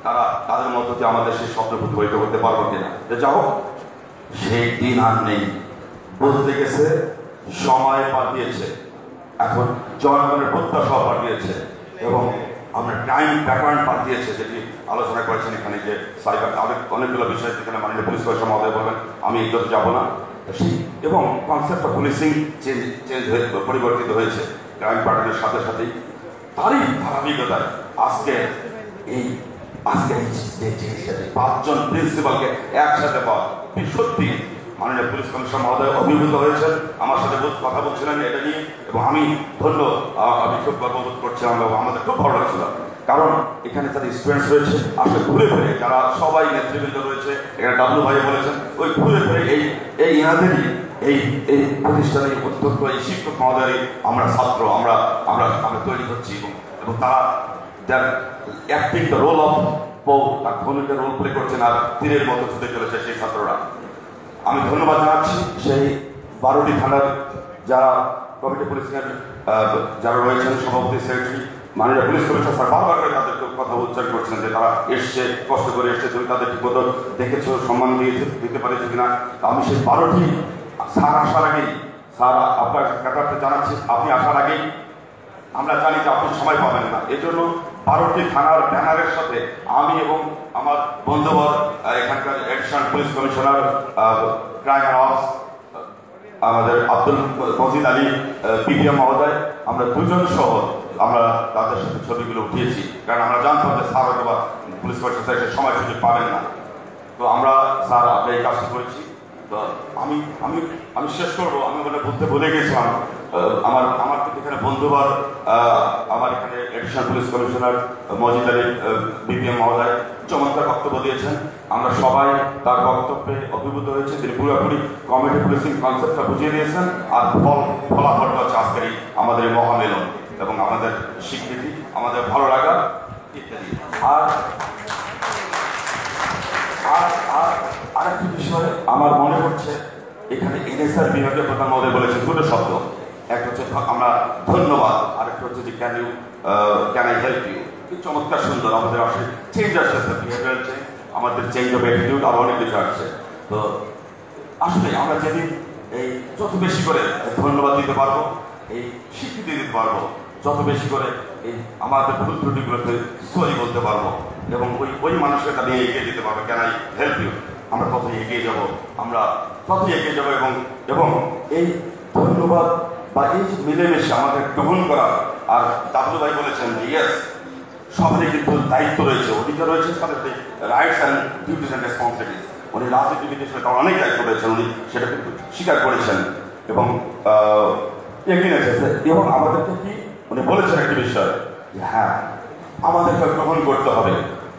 তারা তাদের মধ্যে যে আমাদের সেই স্বপ্ন প্রতিফলিত করতে পারবো কিনা। যা হোক, সেই দিন আর নেই, বদলে গেছে, সময় পাঠিয়েছে, এখন জনগণের প্রত্যাশা পাঠিয়েছে এবং আমরা টাইম প্যাটার্ন পাঠিয়েছে, যেটি আলোচনা করেছেন এখানে যে সাইবার অনেকগুলো বিষয় যেখানে মাননীয় পুলিশ কমিশনার মহোদয় বলবেন, আমি এগুলোতে যাবো না। এবং কনসেপ্ট অফ পুলিশিং চেঞ্জ হয়ে পরিবর্তিত হয়েছে টাইম প্যাটার্নের সাথে সাথেই। তারই ধারাবাহিকতায় আজকে এই 5 জন প্রিন্সিপালকে একসাথে পাওয়া সত্যি মাননীয় পুলিশ কমিশনার মহোদয় অভিভূত হয়েছেন, আমার সাথে কথা বলছিলেন এটা নিয়ে, এবং আমি খুব গর্ববোধ করছিলাম এবং আমাদের খুব ভালো লাগছিল। কারণ এখানে যারা স্টুডেন্টস রয়েছে আসলে ঘুরে ফিরে, যারা সবাই নেতৃবৃন্দ রয়েছে, এখানে ডাব্লু ভাই বলেছেন, ওই ঘুরে ফিরে এই ইহাদেরই এই প্রতিষ্ঠানের অধ্যক্ষ, এই শিক্ষক মহোদয়ের আমরা ছাত্র, আমরা তৈরি হচ্ছি এবং তারা অ্যাক্টিং দ্য রোল অফ বউ, তার ভূমিকা রোল প্লে করছেন আর তীরের মতো ছুটে চলেছে সেই ছাত্ররা। আমি ধন্যবাদ জানাচ্ছি সেই 12টি থানার যারা কমিটি পুলিশিংয়ের যারা রয়েছেন, সভাপতি, সেক্রেটারি, মাননীয় পুলিশ কমিশনার স্যার বারবার করে তাদের কথা উচ্চারণ করছেন যে তারা এসছে, কষ্ট করে এসছে, তুমি তাদের ঠিক মতো দেখেছো, সম্মান দিতে পারেছো কিনা। আমি সেই 12টি স্যার আসার আগেই, স্যার আপনার ব্যাপারটা জানাচ্ছি, আপনি আসার আগেই আমরা জানি যে আপনি সময় পাবেন না, এজন্য 12টি থানার ব্যানারের সাথে আমি এবং আমার বন্ধুবর এখানকার additional police commissioner crime and ops আমাদের আব্দুল মজিদ আলী পিডিএম মহোদয়, আমরা 2 জন সহ আমরা তাদের সাথে ছবিগুলো উঠিয়েছি, কারণ আমরা জানতাম যে স্যার হয়তো বা পুলিশ কমিশনার সময় সুযোগ পাবেন না। তো আমরা স্যার আমরা এই কাজটা করেছি। তো আমি শেষ করবো, আমি বলতে ভুলে গেছিলাম, আমার কিন্তু এখানে বন্ধুবার আমার এখানে additional police commissioner Majid Ali BPM মহোদয় চমৎকার বক্তব্য দিয়েছেন, আমরা সবাই তার বক্তব্যে অভিভূত হয়েছে। তিনি পুরোপুরি কমিউনিটি পুলিশিং কনসেপ্টটা বুঝিয়ে দিয়েছেন, আর ফলাফলটা হচ্ছে আজকের এই আমাদের মহামেলন এবং আমাদের স্বীকৃতি, আমাদের ভালো লাগা ইত্যাদি। আরেকটি বিষয় আমার মনে হচ্ছে, এখানে এনএসআর বিভাগের প্রধান মহোদয় বলেছেন দুটো শব্দ, একটা হচ্ছে আমরা ধন্যবাদ, আরেকটা হচ্ছে যে ক্যান আই হেল্প ইউ। চমৎকার সুন্দর, আমাদের আসলে চেঞ্জ আসছে স্যার, বিহেভিয়ারাল চেঞ্জ, আমাদের চেঞ্জ অফ অ্যাটিটিউড আরো অনেক কিছু আসছে। তো আসলে আমরা যেদিন এই যত বেশি করে ধন্যবাদ দিতে পারবো, এই স্বীকৃতি দিতে পারবো, যত বেশি করে এই আমাদের ভুল ত্রুটিগুলোতে সরি বলতে পারবো এবং ওই মানুষের নিয়ে এগিয়ে দিতে পারবো, ক্যান আই হেল্প ইউ, আমরা ততই এগিয়ে যাব, আমরা ততই এগিয়ে যাবো। এবং এই ধন্যবাদ বা এই যে মিলেমিশে আমাদের গ্রহণ করা, আর দাদু ভাই বলেছেন যে ইয়েস, সবারই কিন্তু দায়িত্ব রয়েছে, অধিকার রয়েছে, তাদের rights and duties and responsibilities. উনি রাজনীতিবিদের সাথে অনেক দায়িত্ব রয়েছেন, উনি সেটা কিন্তু স্বীকার করেছেন এবং এগিয়ে নিয়েছেন। এবং আমাদেরকে কি উনি বলেছেন একটি বিষয়, যে হ্যাঁ আমাদেরকে গ্রহণ করতে হবে,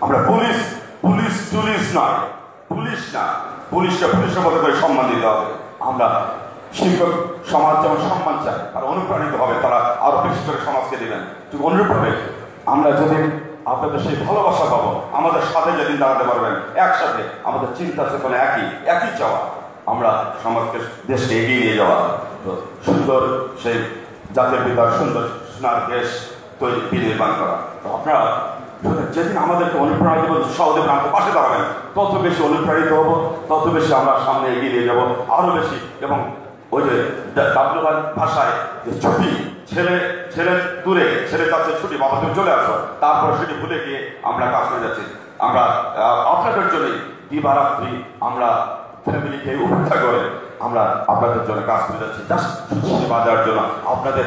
আমরা পুলিশ নয়, পুলিশ না, পুলিশকে পুলিশের মতো করে সম্মান দিতে হবে। আমরা শিক্ষক সমাজ যেমন সম্মান চায়, তারা অনুপ্রাণিত হবে, তারা আরো বেশি করে সমাজকে দেবেন। ঠিক অনুরূপভাবে আমরা যদি আপনাদের সেই ভালোবাসা পাবো, আমাদের সাথে যেদিন দাঁড়াতে পারবেন, একসাথে আমাদের চিন্তা চেতনা একই চাওয়া, আমরা সমাজকে, দেশকে এগিয়ে নিয়ে যাওয়া, তো সুন্দর সেই জাতির পিতার সুন্দর সোনার দেশ তৈরি নির্মাণ করা। তো আপনারা যেদিন আমাদেরকে অনুপ্রাণিত সহজে আমাদের পাশে দাঁড়াবেন, তত বেশি অনুপ্রাণিত হবো, তত বেশি আমরা সামনে এগিয়ে নিয়ে যাবো আরো বেশি। এবং ওই যে দাবলুবার ভাষায় যে ছুটি, ছেলে দূরে, ছেলে যাচ্ছে ছুটি, বাবা তুমি চলে আসো, তারপরে সেটি ভুলে গিয়ে আমরা কাজ করে যাচ্ছি। আমরা আপনাদের জন্যই দিবারাত্রি আমরা ফ্যামিলিকে উপেক্ষা করে আমরা আপনাদের জন্য কাজ করে যাচ্ছি, জাস্ট সেবা দেওয়ার জন্য, আপনাদের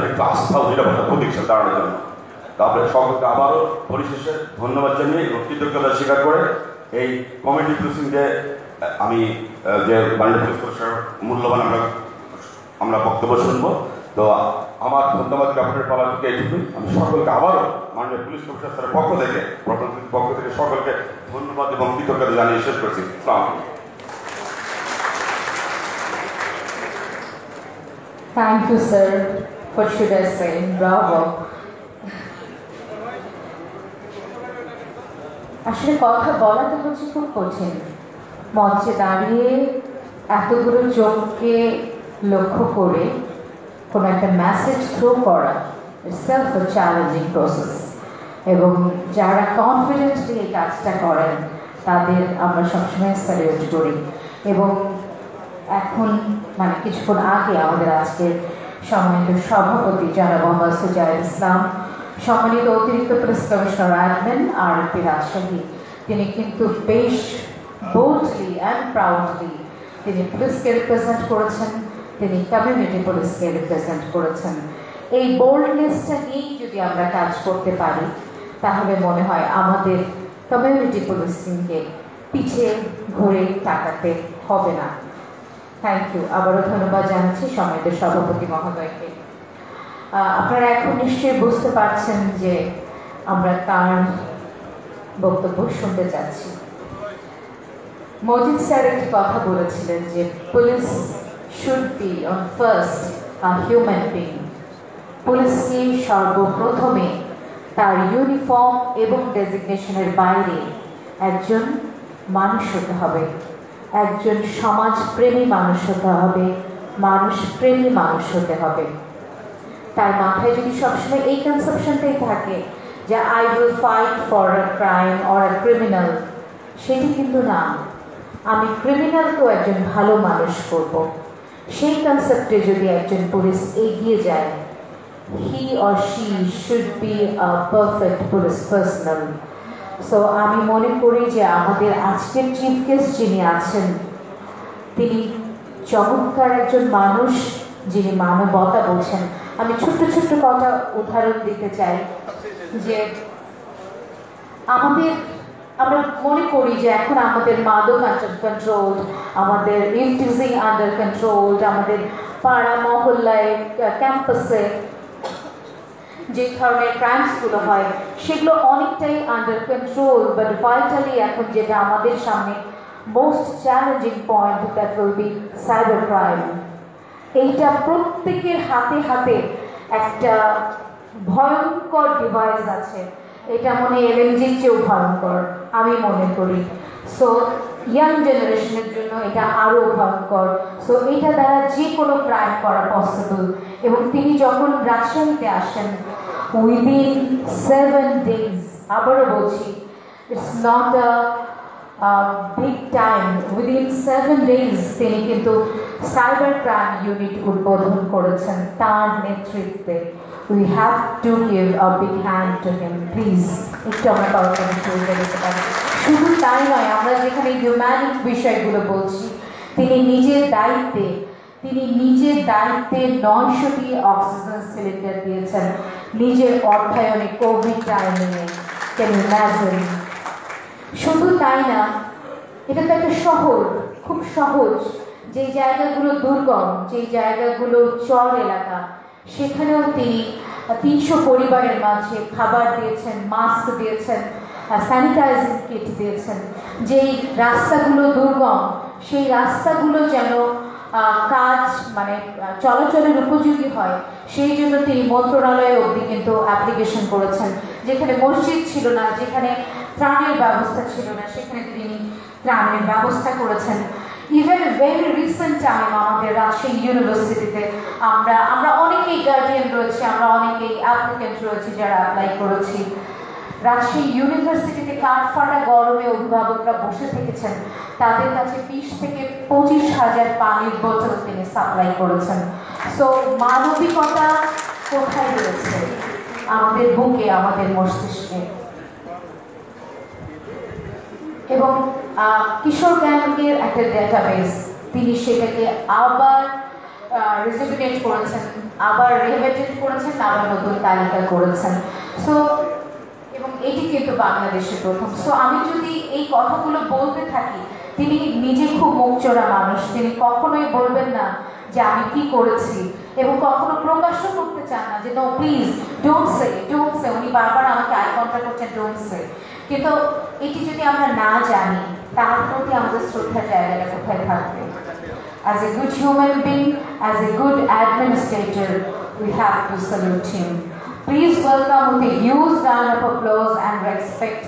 একটু আস্থা ও নিরাপত্তা প্রতীক্ষা দাঁড়ানোর জন্য। তারপরে সকলকে আবারও পরিশেষে ধন্যবাদ জানিয়ে এবং কৃতজ্ঞতা স্বীকার করে এই কমিটি পুলিশিং ডে আমি যে মাননীয় পুলিশ কমিশনার মূল্যবান আমরা বক্তব্য শুনবো। তো আমার ধন্যবাদ জ্ঞাপনের পালা থেকে এইটুকুই। আমি সকলকে আবারও মাননীয় পুলিশ কমিশনার স্যারের পক্ষ থেকে সকলকে ধন্যবাদ এবং কৃতজ্ঞতা জানিয়ে শেষ করছি। Thank you, sir. What should I say? Bravo. আসলে কথা বলাটা হচ্ছে খুব কঠিন, মঞ্চে দাঁড়িয়ে এতগুলো চোখকে লক্ষ্য করে কোনো একটা মেসেজ থ্রো করা, ইটসেলফ আ চ্যালেঞ্জিং প্রসেস। এবং যারা কনফিডেন্টলি এই কাজটা করেন তাদের আমরা সবসময় স্যালিউট করি। এবং এখন মানে কিছুক্ষণ আগে আমাদের আজকের সম্মানিত সভাপতি জনাব মোহাম্মদ সুজায়েদ ইসলাম, সম্মানিত অতিরিক্ত police commissioner admin RP Rajshahi, তিনি কিন্তু বেশ বোল্ডলি অ্যান্ড প্রাউডলি তিনি পুলিশকে রিপ্রেজেন্ট করেছেন, তিনি কমিউনিটি পুলিশকে রিপ্রেজেন্ট করেছেন। এই বোল্ডনেসটা নিয়েই যদি আমরা কাজ করতে পারি তাহলে মনে হয় আমাদের কমিউনিটি পুলিশিংকে পিছিয়ে ঘুরে তাকাতে হবে না। Thank you. আবারও ধন্যবাদ জানাচ্ছি সম্মানিত সভাপতি মহোদয়কে। আপনারা এখন নিশ্চয়ই বুঝতে পারছেন যে আমরা তার বক্তব্য শুনতে চাচ্ছি। মজিদ স্যার একটি কথা বলেছিলেন যে police should be on first a human being. পুলিশকে সর্বপ্রথমে তার ইউনিফর্ম এবং ডেজিগনেশনের বাইরে একজন মানুষ হতে হবে, একজন সমাজপ্রেমী মানুষ হতে হবে, মানুষপ্রেমী মানুষ হতে হবে। তার মাথায় যদি সবসময় এই কনসেপশনটাই থাকে যে I will fight for a crime or a criminal, সেটি কিন্তু না, আমি ক্রিমিনালকেও একজন ভালো মানুষ করব, সেই কনসেপ্টে যদি একজন পুলিশ এগিয়ে যায়, he or she should be a perfect police personnel. So আমি মনে করি যে আমাদের আজকের চিফ গেস্ট যিনি আছেন তিনি চমৎকার একজন মানুষ, যিনি মানবতা বলছেন। আমি ছোট্ট ছোট্ট কথা উদাহরণ দিতে চাই যে আমরা মনে করি যে এখন আমাদের মাদক আন্ডার কন্ট্রোল, আমাদের ইফটিজিং আন্ডার কন্ট্রোল, আমাদের পাড়া মহল্লায় ক্যাম্পাসে যে ধরনের ক্রাইমসগুলো হয় সেগুলো অনেকটাই আন্ডার কন্ট্রোল, বাট ভাইটালি এখন যেটা আমাদের সামনে most challenging point, that will be cyber crime. এইটা প্রত্যেকের হাতে হাতে একটা ভয়ঙ্কর ডিভাইস আছে, এটা মনে এলএমজির চেয়েও ভয়ঙ্কর আমি মনে করি। সো ইয়াং জেনারেশনের জন্য এটা আরও ভয়ঙ্কর। সো এটা দ্বারা যে কোনো ক্রাইম করা পসিবল। এবং তিনি যখন রাজশাহীতে আসেন উইদিন 7 days, আবারও বলছি, it's not a big time, within 7 days তিনি কিন্তু সাইবার ক্রাইম ইউনিট উদ্বোধন করেছেন তার নেতৃত্বে। We have to give a big hand to him, please. একটু আমরা কাউকে শুরু করতে পারি। শুধু তাই নয়, আমরা যেখানে হিউম্যানিক বিষয়গুলো বলছি, তিনি নিজের দায়িত্বে 900টি অক্সিজেন সিলিন্ডার দিয়েছেন নিজের অর্থায়নে কোভিড টাইমে। Can you imagine? শুধু তাই না, এটা তো একটা শহর, খুব সহজ, যে জায়গাগুলো দুর্গম, যে জায়গাগুলো চর এলাকা, সেখানেও তিনি 300 পরিবারের মাঝে খাবার দিয়েছেন, মাস্ক দিয়েছেন, স্যানিটাইজিং কিট দিয়েছেন। যেই রাস্তাগুলো দুর্গম, সেই রাস্তাগুলো যেন কাজ মানে চলাচলের উপযোগী হয়, সেই জন্য তিনি মন্ত্রণালয়ে অবধি কিন্তু অ্যাপ্লিকেশন করেছেন। যেখানে মসজিদ ছিল না, যেখানে ত্রাণের ব্যবস্থা ছিল না, সেখানে তিনি ত্রাণের ব্যবস্থা করেছেন। ইভেন ভেরি রিসেন্ট টাইম আমাদের রাজশাহী ইউনিভার্সিটিতে আমরা অনেকেই গার্ডিয়ান রয়েছে, আমরা অনেকেই অ্যাপ্লিকেন্ট রয়েছে যারা অ্যাপ্লাই করেছি। রাজশাহী ইউনিভার্সিটিতে কাঠফাটা গরমে অভিভাবকরা বসে থেকেছেন, তাদের কাছে 20 থেকে 25,000 পানির বোতল তিনি সাপ্লাই করেছেন। সো মানবিকতা কোথায় রয়েছে? আমাদের বুকে, আমাদের মস্তিষ্কে। এবং কিশোর গ্যাংয়ের একটা ডেটাবেস, তিনি সেটাকে আবার রিজুভিনেট করেছেন, আবার রিহেবিলিটেট করেছেন, আবার নতুন তালিকা করেছেন। সো এবং এটি কিন্তু বাংলাদেশের প্রথম। সো আমি যদি এই কথাগুলো বলতে থাকি, তিনি নিজে খুব মুখচোরা মানুষ, তিনি কখনোই বলবেন না যে আমি কি করেছি, এবং কখনো প্রকাশও করতে চান না যে নো প্লিজ ডোন্ট সে। উনি বারবার আমাকে আই কন্ট্যাক্ট করছেন, ডোন্ট সে। কিন্তু এটি যদি আমরা না জানি, তার প্রতি আমাদের শ্রদ্ধার জায়গাটা কোথায় থাকবে? As a good human being, as a good administrator, we have to salute him. Please welcome with a huge round of applause and respect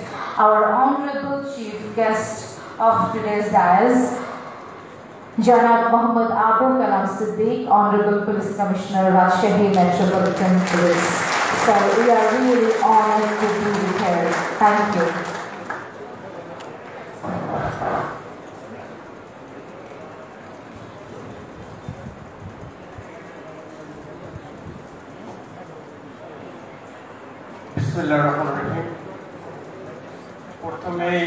our honorable chief guest of today's dais, Janab Mohammad Abu Kalam Siddiq, Honorable Police Commissioner, Rajshahi Metropolitan Police. So we are really honored to be here. Thank you. বিসমিল্লাহির রহমানির রহিম। প্রথমেই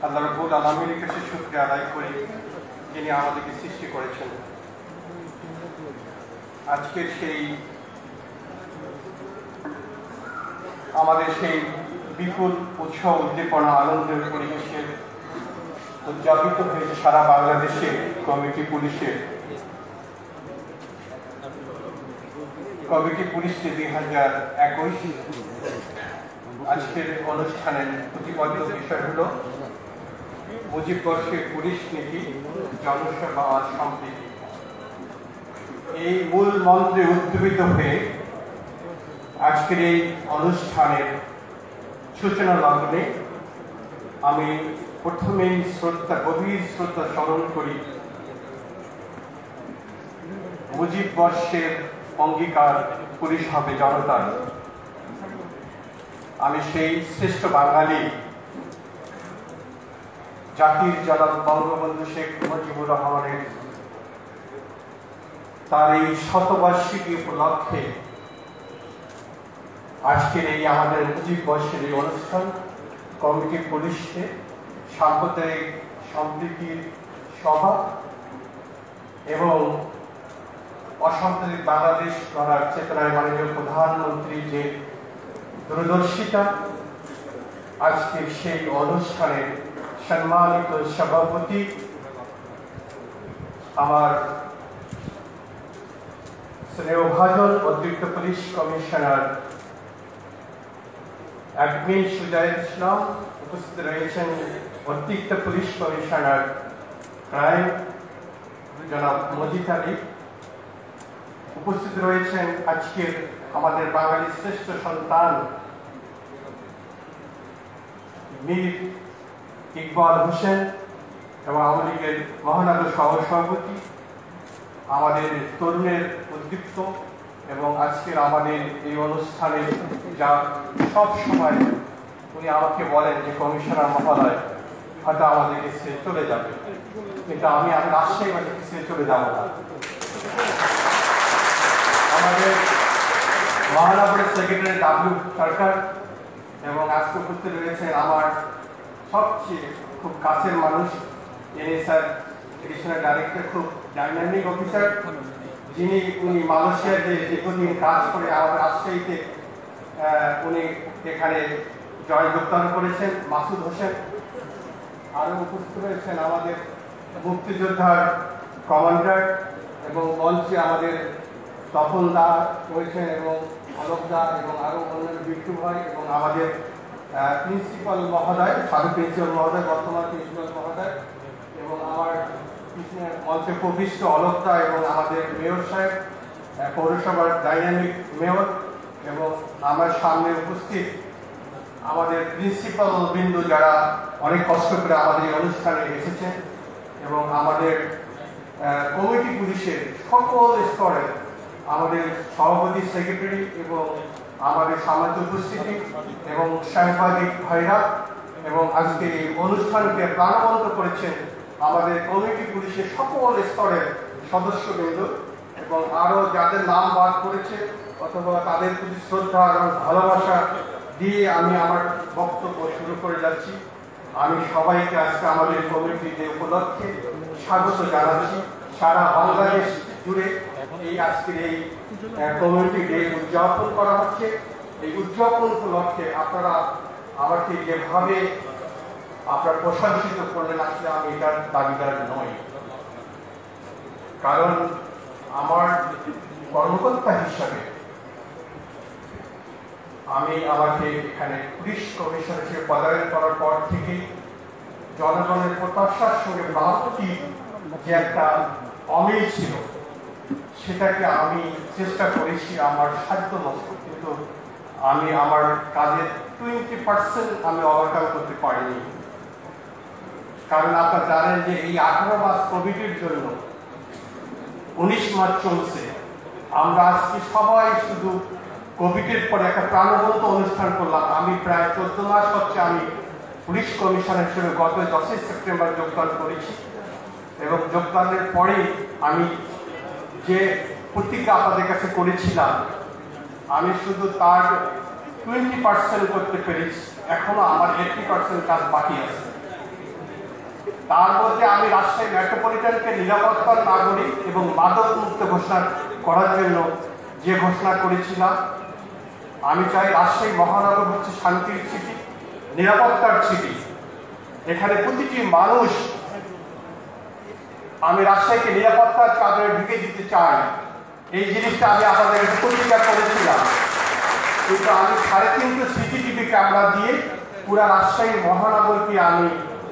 আল্লাহ রাব্বুল আলামিনের কাছে শুকরিয়া আদায় করি, যিনি আমাদেরকে সৃষ্টি করেছেন। আজকের আমাদের সেই বিপুল উৎসব, উদ্দীপনা, আনন্দের পরিবেশে উদযাপিত হয়েছে সারা বাংলাদেশে কমিটি পুলিশের 2021। আজকের অনুষ্ঠানের প্রতিপাদ্য বিষয় হল মুজিববর্ষের পুলিশ নীতি, জনসেবা আর সম্প্রীতি। এই মূল মন্ত্রে উদ্দীপিত হয়ে আজকের এই অনুষ্ঠানের সূচনা লগ্নে আমি প্রথমেই গভীর শ্রদ্ধা স্মরণ করি মুজিববর্ষের অঙ্গীকার পুলিশ হবে জনতার। আমি সেই শ্রেষ্ঠ বাঙালি জাতির জনক বঙ্গবন্ধু শেখ মুজিবুর রহমানের তার এই শতবার্ষিকী উপলক্ষে আজকের এই আমাদের মুজিববর্ষের এই অনুষ্ঠান কমিটি পুলিশে সাম্প্রদায়িক সম্প্রীতির সভা এবং অসাম্প্রদায়িক বাংলাদেশ গড়ার চেতনায় মাননীয় প্রধানমন্ত্রী যে দূরদর্শিতা, আজকে সেই অনুষ্ঠানের সম্মানিত সভাপতি আমার স্নেহভাজন অতিরিক্ত পুলিশ কমিশনার অ্যাডমিন সুজায়েদ ইসলাম, উপস্থিত রয়েছেন অতিরিক্ত পুলিশ কমিশনার ক্রাইম জনাব মজিদ আলী, উপস্থিত রয়েছেন আজকের আমাদের বাঙালির শ্রেষ্ঠ সন্তান মীর ইকবাল হোসেন এবং আওয়ামী লীগের মহানগর সহসভাপতি, আমাদের তরুণের উদ্দীপ্ত এবং আজকের আমাদের এই অনুষ্ঠানে যা সব সময় উনি আমাকে বলেন যে কমিশনার মহোদয় হয়তো আমাদেরকে ছেড়ে চলে যাবে, কিন্তু আমি রাজশাহী আমাদেরকে ছেড়ে চলে যাব না। আমাদের মহানগরের সেক্রেটারি ডাব্লিউ সরকার এবং আজকে উপস্থিত রয়েছে আমার সবচেয়ে খুব কাছের মানুষ এনএসআর এডিশনাল ডাইরেক্টর, খুব ডাইনামিক অফিসার, উনি মালয়েশিয়ার যে দীর্ঘদিন কাজ করে আমাদের রাজশাহীতে উনি এখানে যোগদান করেছেন, মাসুদ হোসেন। আরও উপস্থিত রয়েছেন আমাদের মুক্তিযোদ্ধার কমান্ডার এবং মঞ্চে আমাদের তপন দা রয়েছেন এবং অলোক দা এবং আরও অন্যান্য বিট্টু ভাই এবং আমাদের প্রিন্সিপাল মহোদয়, সাবেক প্রিন্সিপাল মহোদয়, বর্তমান প্রিন্সিপাল মহোদয় এবং আমার মঞ্চে প্রবিষ্ট অলোক দা এবং আমাদের মেয়র সাহেব, পৌরসভার ডাইনামিক মেয়র এবং আমার সামনে উপস্থিত আমাদের প্রিন্সিপাল বিন্দু যারা অনেক কষ্ট করে আমাদের এই অনুষ্ঠানে এসেছেন এবং আমাদের কমিটি পুলিশের সকল স্তরের আমাদের সভাপতি, সেক্রেটারি এবং আমাদের সামাজিক উপস্থিতি এবং সাংবাদিক ভাইরা এবং আজকে এই অনুষ্ঠানকে প্রাণবন্ত করেছেন আমাদের কমিটি পুলিশের সকল স্তরের সদস্যবৃন্দ এবং আরও যাদের নাম বাদ করেছে অথবা তাদের প্রতি শ্রদ্ধা এবং ভালোবাসা দিয়ে আমি আমার বক্তব্য শুরু করে যাচ্ছি। আমি সবাইকে আজকে আমাদের কমিটির যে উপলক্ষে স্বাগত জানাচ্ছি। সারা বাংলাদেশ জুড়ে এই আজকের এই কমিউনিটি ডে উদযাপন করা হচ্ছে। এই উদযাপন উপলক্ষে আপনারা আমাকে যেভাবে আপনারা প্রশংসিত করলেন, আসলে আমি এটার দাবিদার নই, কারণ আমার কর্মকর্তা হিসাবে আমি আমাকে এখানে পুলিশ কমিশনার হিসেবে পদায়ন করার পর থেকেই জনগণের প্রত্যাশার সঙ্গে বাস্তবটি যে একটা অমিল ছিল সেটাকে আমি চেষ্টা করেছি আমার সাধ্য মতো, কিন্তু আমি আমার কাজের 20% আমি ওভারকাম করতে পারিনি। কারণ আপনারা জানেন যে এই 18 মাস কোভিডের জন্য 19 মাস চলছে। আমরা আজকে সবাই শুধু কোভিডের পরে একটা প্রাণবন্ত অনুষ্ঠান করলাম। আমি প্রায় 14 মাস হচ্ছে আমি পুলিশ কমিশনার হিসেবে গত 10 সেপ্টেম্বর যোগদান করেছি এবং যোগদানের পরে আমি যে প্রতিজ্ঞা আপনাদের কাছে করেছিলাম আমি শুধু তার 20% করতে পেরেছি। এখনো আমার 80% কাজ বাকি আছে। তার মধ্যে আমি রাজশাহী মেট্রোপলিটনকে নিরাপত্তার নাগরিক এবং মাদক মুক্ত ঘোষণা করার জন্য যে ঘোষণা করেছিলাম, আমি চাই রাজশাহী মহানগর হচ্ছে শান্তির সিটি, নিরাপত্তার সিটি। এখানে প্রতিটি মানুষ, আমি রাজশাহীকে নিরাপত্তার চাদরে ঢুকে দিতে চাই, এই জিনিসটা আমি আপনাদের কাছে প্রতিজ্ঞা করেছিলাম। কিন্তু আমি 3.5 CCTV ক্যামেরা দিয়ে পুরা রাজশাহী মহানগরকে আমি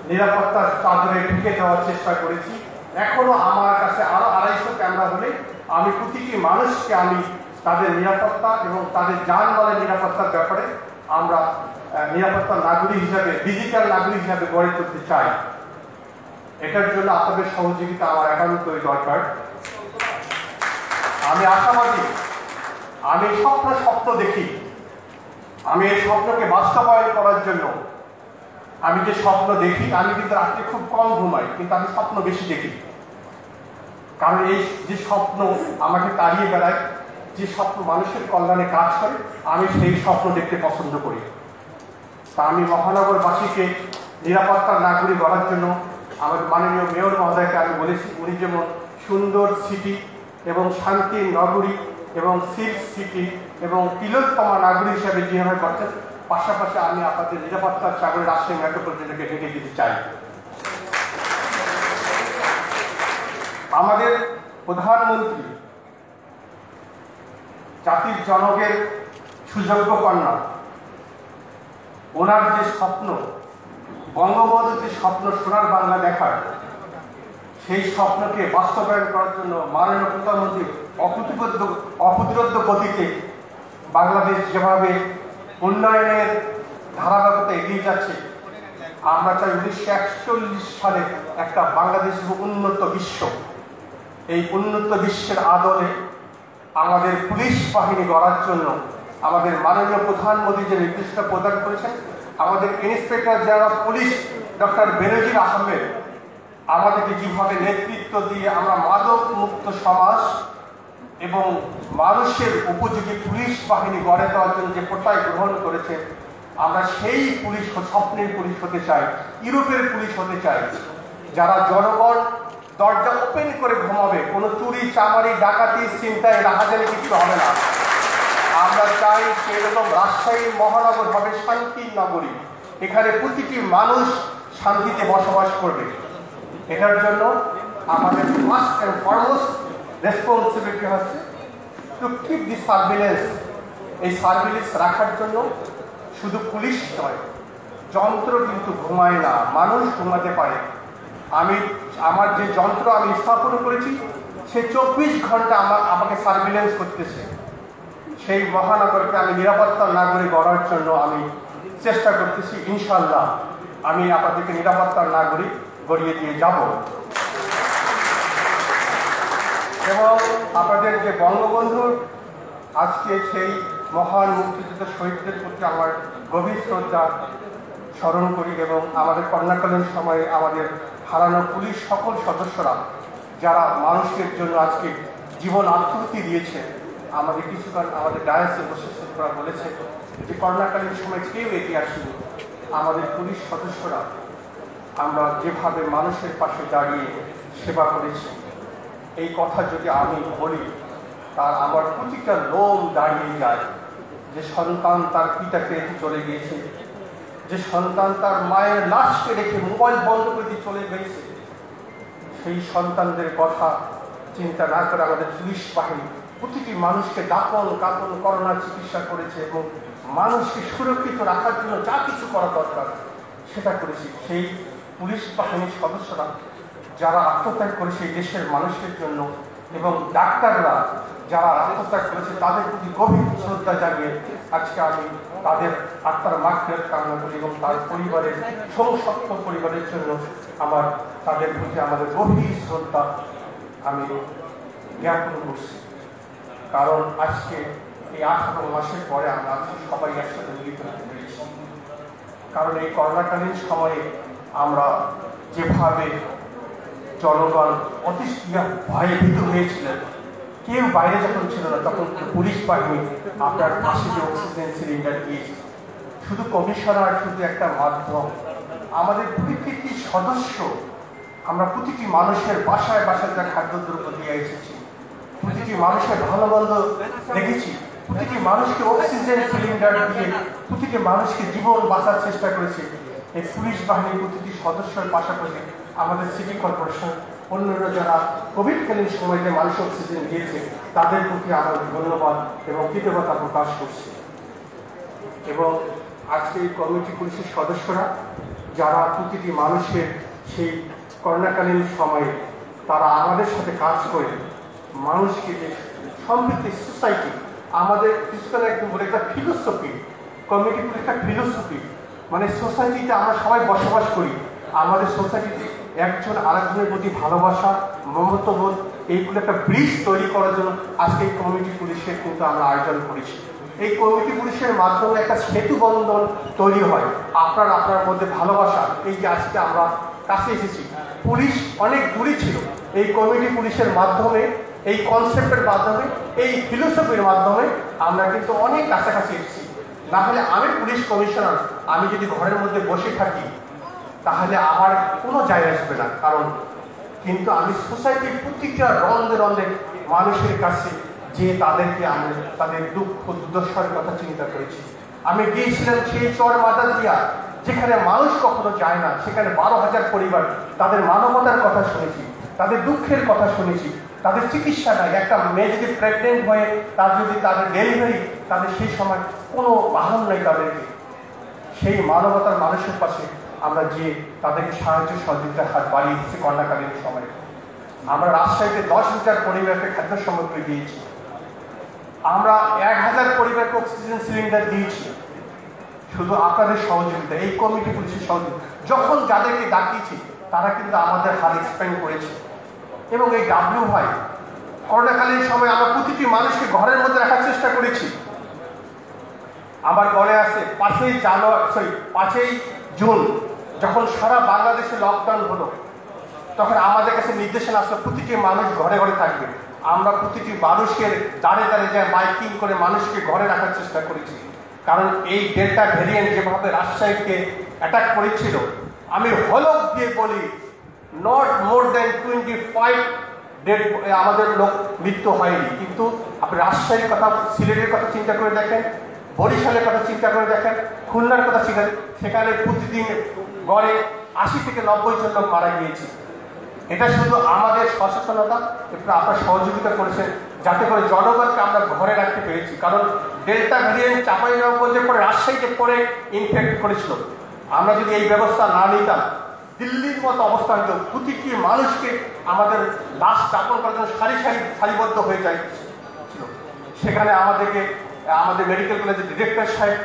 নিরাপত্তার চাদরে ঢুকে দেওয়ার চেষ্টা করেছি। এখনো আমার কাছে আরো 250 ক্যামেরা হলে আমি প্রতিটি মানুষকে আমি তাদের নিরাপত্তা এবং তাদের যানবাহনের নিরাপত্তার ব্যাপারে আমরা নিরাপত্তার নাগরিক হিসাবে, ডিজিটাল নাগরিক হিসাবে গড়ে তুলতে চাই। এটার জন্য আপনাদের সহযোগিতা আমার একান্তই দরকার। আমি আশাবাদী, আমি স্বপ্ন দেখি। আমি এই স্বপ্নকে বাস্তবায়ন করার জন্য আমি যে স্বপ্ন দেখি, আমি কিন্তু রাত্রে খুব কম ঘুমাই, কিন্তু আমি স্বপ্ন বেশি দেখি। কারণ এই যে স্বপ্ন আমাকে তাড়িয়ে বেড়ায়, যে স্বপ্ন মানুষের কল্যাণে কাজ করে, আমি সেই স্বপ্ন দেখতে পছন্দ করি। তা আমি মহানগরবাসীকে নিরাপত্তার নাগরিক গড়ার জন্য আমার মাননীয় মেয়র মহোদয়কে আমি বলেছি, উনি যেমন সুন্দর সিটি এবং শান্তির নগরী এবং সিল্ক সিটি এবং তিলোত্তমা নাগরিক হিসাবে যেভাবে করছেন, পাশাপাশি আমি আপনাদের নিরাপত্তার চাদরে রাজশাহী মেট্রোপলিটনকে ঢেকে দিতে চাই। আমাদের প্রধানমন্ত্রী জাতির জনকের সুযোগ্য কন্যা, ওনার যে স্বপ্ন, বঙ্গবন্ধুর যে স্বপ্ন সোনার বাংলা দেখার, সেই স্বপ্নকে বাস্তবায়ন করার জন্য মাননীয় প্রধানমন্ত্রী অপ্রতিরোধ্য গতিতে বাংলাদেশ যেভাবে উন্নয়নের ধারাবাহিকতা এগিয়ে যাচ্ছে, আমরা চাই 1941 সালে একটা বাংলাদেশ উন্নত বিশ্ব। এই উন্নত বিশ্বের আদলে আমাদের পুলিশ বাহিনী গড়ার জন্য আমাদের মাননীয় প্রধানমন্ত্রী যে নির্দেশনা প্রদান করেছেন, আমাদের ইন্সপেক্টর জেনারেল পুলিশ ডক্টর বেনজির আহমেদ আমাদেরকে যেভাবে নেতৃত্ব দিয়ে আমরা মাদক মুক্ত সমাজ এবং মানুষের উপযোগী পুলিশ বাহিনী গড়ে দেওয়ার জন্য যে প্রত্যয় গ্রহণ করেছে, আমরা সেই পুলিশ, স্বপ্নের পুলিশ হতে চাই, ইউরোপের পুলিশ হতে চাই, যারা জনগণ দরজা ওপেন করে ঘুমাবে, কোনো চুরি চামারি ডাকাতি চিন্তায় রাহাজানি কিছু হবে না। আমরা চাই সেরকম রাজশাহী মহানগর হবে শান্তির নগরী, এখানে প্রতিটি মানুষ শান্তিতে বসবাস করবে। এটার জন্য আমাদের ফার্স্ট অ্যান্ড ফরমোস্ট রেসপন্সিবিলিটি হচ্ছে টু কিপ দি সার্ভিলেন্স। এই সার্ভিলেন্স রাখার জন্য শুধু পুলিশ নয়, যন্ত্র কিন্তু ঘুমায় না, মানুষ ঘুমাতে পারে। আমার যে যন্ত্র আমি স্থাপন করেছি সে 24 ঘন্টা আমাকে সার্ভিলেন্স করতেছে। সেই মহানগরকে আমি নিরাপত্তার নাগরিক গড়ার জন্য আমি চেষ্টা করতেছি। ইনশাল্লাহ আমি আপনাদেরকে নিরাপত্তার নাগরিক গড়িয়ে দিয়ে যাব। এবং আপনাদের যে বঙ্গবন্ধুর আজকে সেই মহান মুক্তিযুদ্ধ শহীদদের প্রতি আমার গভীর শ্রদ্ধা স্মরণ করি এবং আমাদের করোনাকালীন সময়ে আমাদের হারানো পুলিশ সকল সদস্যরা যারা মানুষের জন্য আজকে জীবন আত্মহতি দিয়েছে, আমাদের কিছুক্ষণ আমাদের ডায়াসে বসে বলেছে যে করোনাকালীন সময় কেউ এগিয়ে আসেনি, আমাদের পুলিশ সদস্যরা আমরা যেভাবে মানুষের পাশে দাঁড়িয়ে সেবা করেছি, এই কথা যদি আমি বলি তার আমার প্রতিটা লোম দাঁড়িয়ে যায়। যে সন্তান তার পিতাকে রেখে চলে গিয়েছে, যে সন্তান তার মায়ের লাশকে রেখে মোবাইল বন্ধ করে চলে গেছে, সেই সন্তানদের কথা চিন্তা না করে আমাদের পুলিশ বাহিনী প্রতিটি মানুষকে দাপন কাপন করোনার চিকিৎসা করেছে এবং মানুষকে সুরক্ষিত রাখার জন্য যা কিছু করা দরকার সেটা করেছে। সেই পুলিশ বাহিনীর সদস্যরা যারা আত্মত্যাগ করেছে এই দেশের মানুষের জন্য এবং ডাক্তাররা যারা আত্মত্যাগ করেছে তাদের প্রতি গভীর শ্রদ্ধা জানিয়ে আজকে আমি তাদের আত্মার মাগফিরাত কামনা করি এবং তার পরিবারের সংসপ্ত পরিবারের জন্য আমার তাদের প্রতি আমাদের গভীর শ্রদ্ধা আমি জ্ঞাপন করছি। কারণ আজকে এই 18 মাসের পরে আমরা সবাই একসাথে মিলিত হতে পেরেছি। কারণ এই করোনাকালীন সময়ে আমরা যেভাবে জনগণ অতিষ্ঠিয়া ভয়ে ভীত হয়েছিলেন, কেউ বাইরে যখন ছিল না তখন পুলিশ বাহিনী আপনার পাশে যে অক্সিজেন সিলিন্ডার দিয়েছে, শুধু কমিশনার শুধু একটা মাধ্যম, আমাদের প্রতিটি সদস্য আমরা প্রতিটি মানুষের বাসায় বাসায় যা খাদ্যদ্রব্য দিয়ে এসেছি, প্রতিটি মানুষের ভালো মন্দ দেখেছি, প্রতিটি মানুষকে অক্সিজেন সিলিন্ডার দিয়ে প্রতিটি মানুষকে জীবন বাঁচার চেষ্টা করেছে। এই পুলিশ বাহিনীর প্রতিটি সদস্যের পাশাপাশি আমাদের সিটি কর্পোরেশন অন্যান্য যারা কোভিডকালীন সময়ে যে মানুষ অক্সিজেন দিয়েছে তাদের প্রতি আমার ধন্যবাদ এবং কৃতজ্ঞতা প্রকাশ করছি। এবং আজকে এই কমিটি পুলিশের সদস্যরা যারা প্রতিটি মানুষের সেই করোনাকালীন সময়ে তারা আমাদের সাথে কাজ করে মানুষকে যে সমৃদ্ধি সোসাইটি আমাদের কিছুক্ষণ একদম বলে একটা ফিলোসফি, কমিটি একটা ফিলোসফি, মানে সোসাইটিতে আমরা সবাই বসবাস করি, আমাদের সোসাইটিতে একজন আরেকজনের প্রতি ভালোবাসা মমত্ববোধ এইগুলো একটা ব্রিজ তৈরি করার জন্য আজকে এই কমিটি পুলিশের কিন্তু আমরা আয়োজন করেছি। এই কমিটি পুলিশের মাধ্যমে একটা সেতু বন্ধন তৈরি হয়, আপনার মধ্যে ভালোবাসা। এই যে আজকে আমরা কাছে এসেছি, পুলিশ অনেক দূরে ছিল, এই কমিটি পুলিশের মাধ্যমে এই কনসেপ্টের মাধ্যমে এই ফিলোসফির মাধ্যমে আমরা কিন্তু অনেক কাছাকাছি এসেছি। না হলে আমি পুলিশ কমিশনার আমি যদি ঘরের মধ্যে বসে থাকি তাহলে আমার কোনো যায় আসবে না। কারণ কিন্তু আমি সোসাইটির প্রতিটা রন্ধে রন্ধে মানুষের কাছে যে তাদেরকে আমি তাদের দুঃখ দুর্দশার কথা চিন্তা করেছি। আমি গিয়েছিলাম সেই চর মাদারিয়া যেখানে মানুষ কখনো যায় না, সেখানে 12,000 পরিবার, তাদের মানবতার কথা শুনেছি, তাদের দুঃখের কথা শুনেছি, তাদের চিকিৎসা নাই। একটা মেয়ে যদি প্রেগনেন্ট হয়ে তাদের ডেলিভারি, তাদের সেই সময় কোনো বাহন নেই তাদেরকে, সেই মানবতার মানুষের পাশে আমরা যে তাদেরকে সাহায্য সহযোগিতার হাত বাড়িয়ে দিচ্ছি করোনাকালীন সময়ে। আমরা রাজশাহীতে 10,000 পরিবারকে খাদ্য সামগ্রী দিয়েছি, আমরা 1,000 পরিবারকে অক্সিজেন সিলিন্ডার দিয়েছি, শুধু আপনাদের সহযোগিতা, এই কমিটি পুলিশের সহযোগিতা। যখন যাদেরকে ডাকিয়েছি তারা কিন্তু আমাদের হাত এক্সপ্যান্ড করেছে। এবং এই ডাব্লিউ ভাই করোনাকালীন সময় আমরা প্রতিটি মানুষকে ঘরের মধ্যে রাখার চেষ্টা করেছি। আমার ঘরে আছে 5ই জুন যখন সারা বাংলাদেশে লকডাউন হলো, তখন আমাদের কাছে নির্দেশনা আসলো প্রতিটি মানুষ ঘরে ঘরে থাকবে। আমরা প্রতিটি মানুষের দাঁড়ে দাঁড়ে যায় মাইকিং করে মানুষকে ঘরে রাখার চেষ্টা করেছি। কারণ এই ডেল্টা ভ্যারিয়েন্ট যেভাবে রাজশাহীকে অ্যাটাক করেছিল, আমি হলক দিয়ে বলি নট মোর দেন 25 ডেড আমাদের লোক মৃত্যু হয়নি। কিন্তু আপনি রাজশাহীর কথা, সিলেটের কথা চিন্তা করে দেখেন, বরিশালের কথা চিন্তা করে দেখেন, খুলনার কথা চিন্তা, সেখানে প্রতিদিন গড়ে 80 থেকে 90 জন লোক মারা গিয়েছে। এটা শুধু আমাদের সচেতনতা একটু আপনার সহযোগিতা করেছেন যাতে করে জনগণকে আমরা ঘরে রাখতে পেরেছি। কারণ ডেল্টা ভ্যারিয়েন্ট চাঁপাইনবাবগঞ্জে পরে রাজশাহীতে পরে ইনফেক্ট করেছিল। আমরা যদি এই ব্যবস্থা না নিতাম, দিল্লির মতো অবস্থা হতো, প্রতিটি মানুষকে আমাদের লাশ দাপন করার জন্য সারিবদ্ধ হয়ে যায় ছিল। সেখানে আমাদের মেডিকেল কলেজের ডিরেক্টর সাহেব,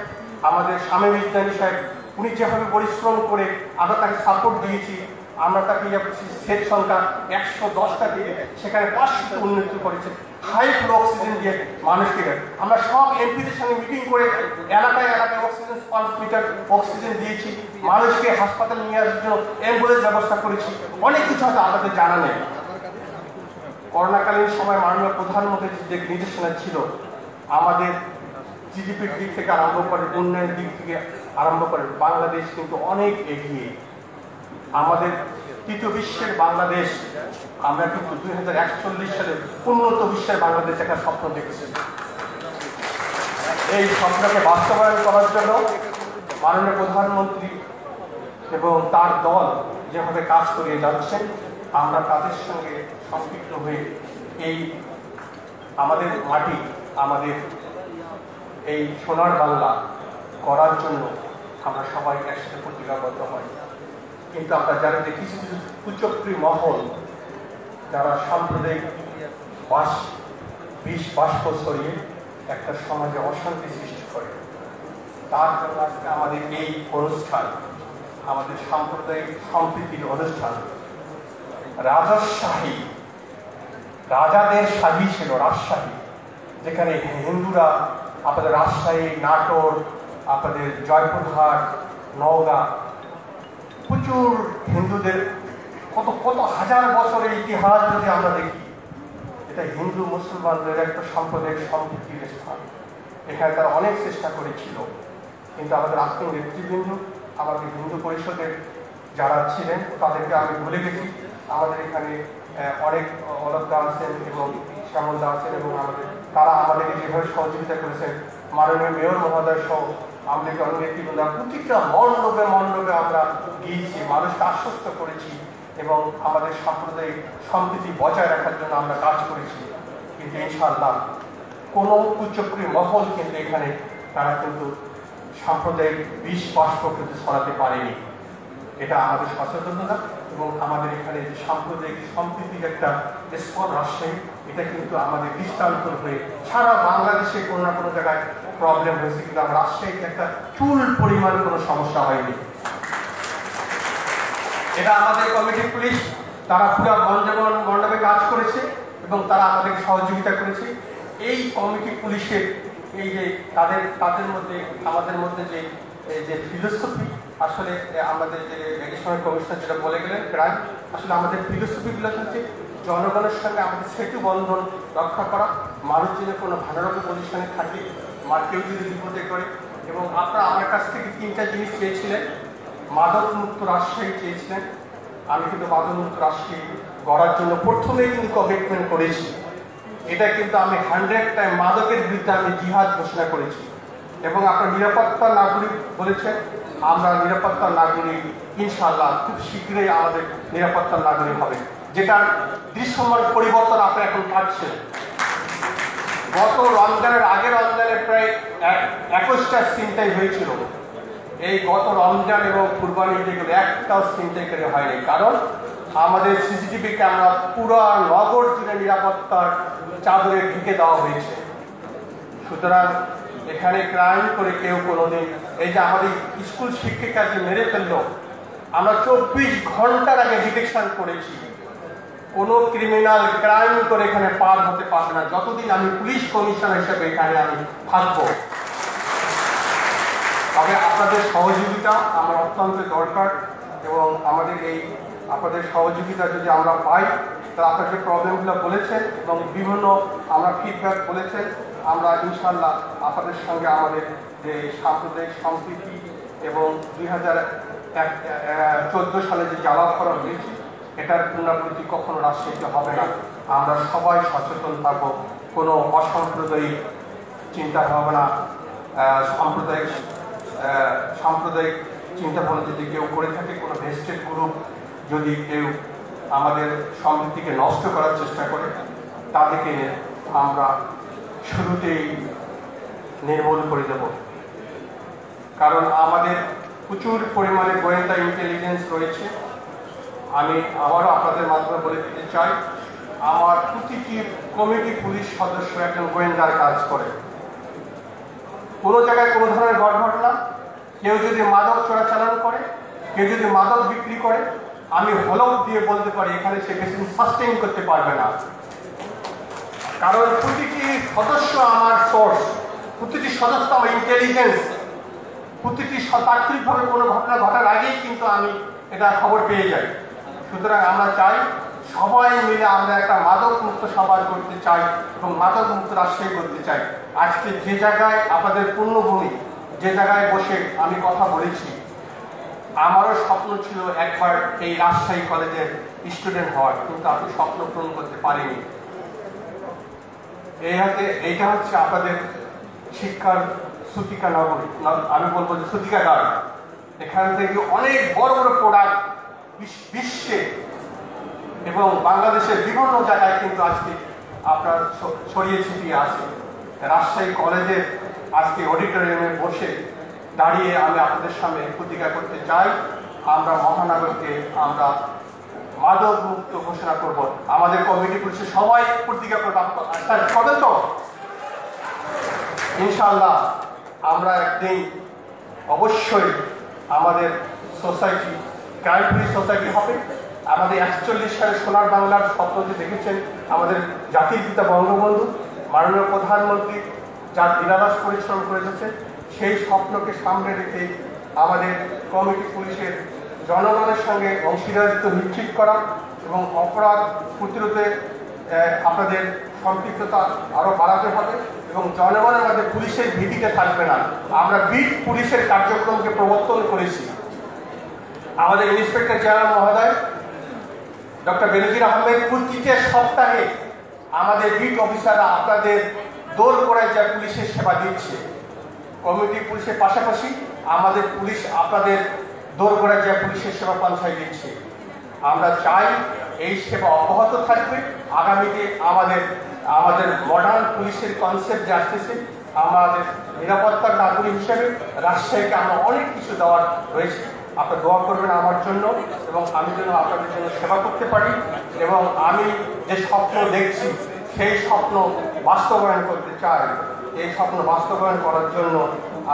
আমাদের স্বামী বিজ্ঞানী সাহেব, উনি যেভাবে পরিশ্রম করে আমরা তাকে সাপোর্ট দিয়েছি, আমরা তাকে সেট সংখ্যা 110টা দিয়ে সেখানে 500 উন্নতি করেছে, হাই ফ্লো অক্সিজেন দিয়ে মানুষকে। আমরা সব এমপিদের সঙ্গে মিটিং করে এলাকায় অক্সিজেন 5 মিটার অক্সিজেন দিয়েছি, মানুষকে হাসপাতালে নিয়ে আসার জন্য অ্যাম্বুলেন্স ব্যবস্থা করেছি। অনেক কিছু হয়তো আমাদের জানা নেই। করোনাকালীন সময় মাননীয় প্রধানমন্ত্রীর যে নির্দেশনা ছিল, আমাদের জিডিপির দিক থেকে আরম্ভ করে, উন্নয়নের দিক থেকে আরম্ভ করে বাংলাদেশ কিন্তু অনেক এগিয়ে। আমাদের তৃতীয় বিশ্বের বাংলাদেশ, আমরা কিন্তু 2041 সালে উন্নত বিশ্বের বাংলাদেশ একটা স্বপ্ন দেখছি। এই স্বপ্নকে বাস্তবায়ন করার জন্য মাননীয় প্রধানমন্ত্রী এবং তার দল যেভাবে কাজ করিয়ে যাচ্ছেন, আমরা তাদের সঙ্গে সম্পৃক্ত হয়ে এই আমাদের মাটি, আমাদের এই সোনার বাংলা করার জন্য আমরা সবাই একসাথে প্রতিজ্ঞাবদ্ধ হই। কিন্তু আমরা যারা যে কিছু কিছু কুচক্রী মহল, যারা সাম্প্রদায়িক বিষ বাষ্প ছড়িয়ে একটা সমাজে অশান্তি সৃষ্টি করে, তার জন্য আজকে আমাদের এই অনুষ্ঠান, আমাদের সাম্প্রদায়িক সম্প্রীতির অনুষ্ঠান, রাজশাহী, রাজাদের শাহী ছিল রাজশাহী, যেখানে হিন্দুরা আপনাদের রাজশাহী, নাটোর, আপনাদের জয়পুরহাট, নওগাঁ, প্রচুর হিন্দুদের কত কত হাজার বছরের ইতিহাস যদি আমরা দেখি, এটা হিন্দু মুসলমানদের একটা সাম্প্রদায়িক সম্প্রীতির স্থান। এখানে তারা অনেক চেষ্টা করেছিল, কিন্তু আমাদের আত্মীয় নেতৃবৃন্দ, আমাদের হিন্দু পরিষদের যারা ছিলেন তাদেরকে আমি ভুলে গেছি। আমাদের এখানে অনেক অলকদা আছেন এবং শ্যামলদা আছেন এবং তারা আমাদেরকে যেভাবে সহযোগিতা করেছেন, মাননীয় মেয়র মহোদয় সহ আমাদেরকে অনেক নেতৃবৃন্দ, প্রতিটা মণ্ডপে মণ্ডপে আমরা গিয়েছি, মানুষকে আশ্বস্ত করেছি এবং আমাদের সাম্প্রদায়িক সম্প্রীতি বজায় রাখার জন্য আমরা কাজ করেছি। কিন্তু ইনশাআল্লাহ কোনো কুচক্রী মহল কিন্তু এখানে তারা কিন্তু সাম্প্রদায়িক বিষ বাষ্প কিন্তু ছড়াতে পারেনি। এটা আমাদের সচেতনতা এবং আমাদের এখানে যে সাম্প্রদায়িক সম্প্রীতির একটা স্পট রাজশাহী, এটা কিন্তু আমাদের দৃষ্টান্ত হয়ে সারা বাংলাদেশে কোনো না কোনো জায়গায় প্রবলেম হয়েছে, কিন্তু আমার রাজশাহীতে একটা চুল পরিমাণ কোনো সমস্যা হয়নি। এটা আমাদের কমিটি পুলিশ, তারা পুরো মণ্ডপে কাজ করেছে এবং তারা আমাদেরকে সহযোগিতা করেছে। এই কমিটি পুলিশের এই যে তাদের মধ্যে আমাদের মধ্যে যে ফিলোসফি, আসলে আমাদের যে এডিশনাল কমিশনার যেটা বলে গেলেন প্রায়, আসলে আমাদের ফিলোসফিগুলো হচ্ছে জনগণের সঙ্গে আমাদের সেতু বন্ধন রক্ষা করা, মানুষ যদি কোনো ভালোরকম পজিশনে থাকে, কেউ যদি বিপদে করে। এবং আপনারা আমার কাছ থেকে 3টা জিনিস চেয়েছিলেন। মাদক মুক্ত রাজশাহী চেয়েছিলেন, আমি কিন্তু মাদক মুক্ত রাজশাহী গড়ার জন্য প্রথমেই কিন্তু কমিটমেন্ট করেছি। এটা কিন্তু আমি 100 টাইম মাদকের বিরুদ্ধে আমি জিহাদ ঘোষণা করেছি। এবং আপনার নিরাপত্তা নাগরিক বলেছেন, আমরা নিরাপত্তা নাগরিক ইনশাআল্লাহ খুব শীঘ্রই আমাদের নিরাপত্তা নাগরিক হবে, যেটার দৃশ্যমান পরিবর্তন আপনারা এখন পাচ্ছেন। গত রমজানের আগের রমজানে প্রায় 21টা ছিনতাই হয়েছিল। এই গত রমজান এবং কুরবানি ঈদে একটাও ছিনতাইকারী হয়নি, কারণ আমাদের সিসিটিভি ক্যামেরা পুরো নগর জুড়ে নিরাপত্তার চাদরে ঢেকে দেওয়া হয়েছে। সুতরাং এখানে ক্রাইম করে কেউ কোনোদিন, এই যে আমাদের স্কুল শিক্ষিকাকে মেরে ফেললো, আমরা 24 ঘন্টার আগে ডিটেকশন করেছি। কোনো ক্রিমিনাল ক্রাইম করে এখানে পার হতে পারবে না যতদিন আমি পুলিশ কমিশনার হিসেবে এখানে আমি থাকবো। তবে আপনাদের সহযোগিতা আমার অত্যন্ত দরকার, এবং আমাদের এই আপনাদের সহযোগিতা যদি আমরা পাই, তাহলে আপনার যে প্রবলেমগুলো বলেছেন এবং বিভিন্ন আমরা ফিডব্যাক বলেছেন, আমরা ইনশাল্লাহ আপনাদের সঙ্গে আমাদের যে সাম্প্রদায়িক সম্প্রীতি এবং 2014 সালে যে জ্বালাও করা হয়েছে, এটার পুনরাবৃত্তি কখনো রাজশাহীতে হবে না। আমরা সবাই সচেতন থাকবো, কোনো অসাম্প্রদায়িক চিন্তা ভাবনা, সাম্প্রদায়িক চিন্তা ভাবনা যদি কেউ করে থাকে, কোনো ভেস্টেড গ্রুপ যদি কেউ আমাদের সম্প্রীতিকে নষ্ট করার চেষ্টা করে, তাদেরকে আমরা শুরুতেই নির্মূল করে দেব। কারণ আমাদের প্রচুর পরিমাণে গোয়েন্দা ইন্টেলিজেন্স রয়েছে। আমি আবারও আপনাদের মাধ্যমে বলে দিতে চাই, আমার প্রতিটি কমিটি পুলিশ সদস্য একজন গোয়েন্দার কাজ করে। কোনো জায়গায় কোনো ধরনের ঘটনা, কেউ যদি মাদক চোরাচালান করে, কেউ যদি মাদক বিক্রি করে, আমি হলফ দিয়ে বলতে পারি এখানে সে বেশি সাস্টেইন করতে পারবে না। কারণ প্রতিটি সদস্য আমার সোর্স, প্রতিটি সদস্য আমার ইন্টেলিজেন্স, প্রতিটি তাৎক্ষণিকভাবে কোনো ঘটনা ঘটার আগেই কিন্তু আমি এটা খবর পেয়ে যাই। সুতরাং আমরা চাই সবাই মিলে আমরা একটা মাদক মুক্ত সমাজ করতে চাই এবং মাদক মুক্ত রাজশাহী করতে চাই। আজকে যে জায়গায় আপনাদের পূর্ণভূমি, যে জায়গায় বসে আমি কথা বলেছি, আমারও স্বপ্ন ছিল একবার এই রাজশাহী কলেজের স্টুডেন্ট হওয়ার, কিন্তু আমি স্বপ্ন পূরণ করতে পারিনি। এইটা হচ্ছে আপনাদের শিক্ষার সূতিকা নগরী, আমি বলবো যে সূতিকাগার। এখান থেকে অনেক বড় বড় প্রোডাক্ট বিশ্বে এবং বাংলাদেশের বিভিন্ন জায়গায় কিন্তু আজকে আপনার ছড়িয়ে ছিটিয়ে আছে। রাজশাহী কলেজের আজকে অডিটোরিয়ামে বসে দাঁড়িয়ে আমি আপনাদের সামনে প্রতিজ্ঞা করতে চাই, আমরা মহানগরকে আমরা মাদক মুক্ত ঘোষণা করব। আমাদের কমিটি পুলিশের সবাই প্রতিজ্ঞা করবো, করবেন তো ইনশাল্লাহ। আমরা একদিন অবশ্যই আমাদের সোসাইটি ক্রাইম ফ্রি সোসাইটি হবে। আমাদের 41 সালে সোনার বাংলার স্বপ্ন যে দেখেছেন আমাদের জাতির পিতা বঙ্গবন্ধু, মাননীয় প্রধানমন্ত্রী যার দিনাদাস পরিশ্রম করে যাচ্ছে, সেই স্বপ্নকে সামনে রেখে আমাদের কমিটি পুলিশের জনগণের সঙ্গে অংশীদারিত্ব নিশ্চিত করা এবং অপরাধ প্রতিরোধে আপনাদের সম্পৃক্ততা আরও বাড়াতে হবে এবং জনগণের মধ্যে পুলিশের ভীতিতে থাকবে না। আমরা বিট পুলিশের কার্যক্রমকে প্রবর্তন করেছি। আমাদের ইন্সপেক্টর জেনারেল মহোদয় ডক্টর বেনজির আহমেদ প্রতিটা সপ্তাহে আমাদের বিট অফিসাররা আপনাদের দৌড় করায় যা পুলিশের সেবা দিচ্ছে। কমিউনিটি পুলিশের পাশাপাশি আমাদের পুলিশ আপনাদের দৌড় করায় যা পুলিশের সেবা পৌঁছায় দিচ্ছে। আমরা চাই এই সেবা অব্যাহত থাকবে। আগামীতে আমাদের মডার্ন পুলিশের কনসেপ্ট যে আসতেছে, আমাদের নিরাপত্তার নাগরিক হিসেবে রাজশাহীকে আমরা অনেক কিছু দেওয়ার রয়েছে। আপনারা দোয়া করবেন আমার জন্য এবং আমি যেন আপনাদের জন্য সেবা করতে পারি এবং আমি যে স্বপ্ন দেখছি সেই স্বপ্ন বাস্তবায়ন করতে চাই। এই স্বপ্ন বাস্তবায়ন করার জন্য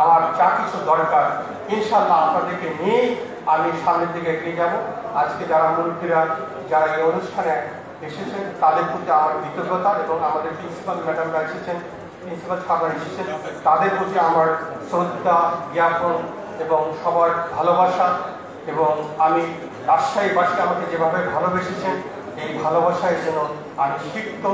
আমার যা কিছু দরকার ইনশাল্লাহ আপনাদেরকে নিয়েই আমি সামনের দিকে এগিয়ে যাব। আজকে যারা মন্ত্রীরা যারা এই অনুষ্ঠানে এসেছেন তাদের প্রতি আমার কৃতজ্ঞতা এবং আমাদের প্রিন্সিপাল ম্যাডামরা এসেছেন, প্রিন্সিপাল সাহেবরা এসেছেন, তাদের প্রতি আমার শ্রদ্ধা জ্ঞাপন এবং সবার ভালোবাসা। এবং আমি রাজশাহীবাসী আমাকে যেভাবে ভালোবেসেছেন এই ভালোবাসায় যেন আমি শিখত।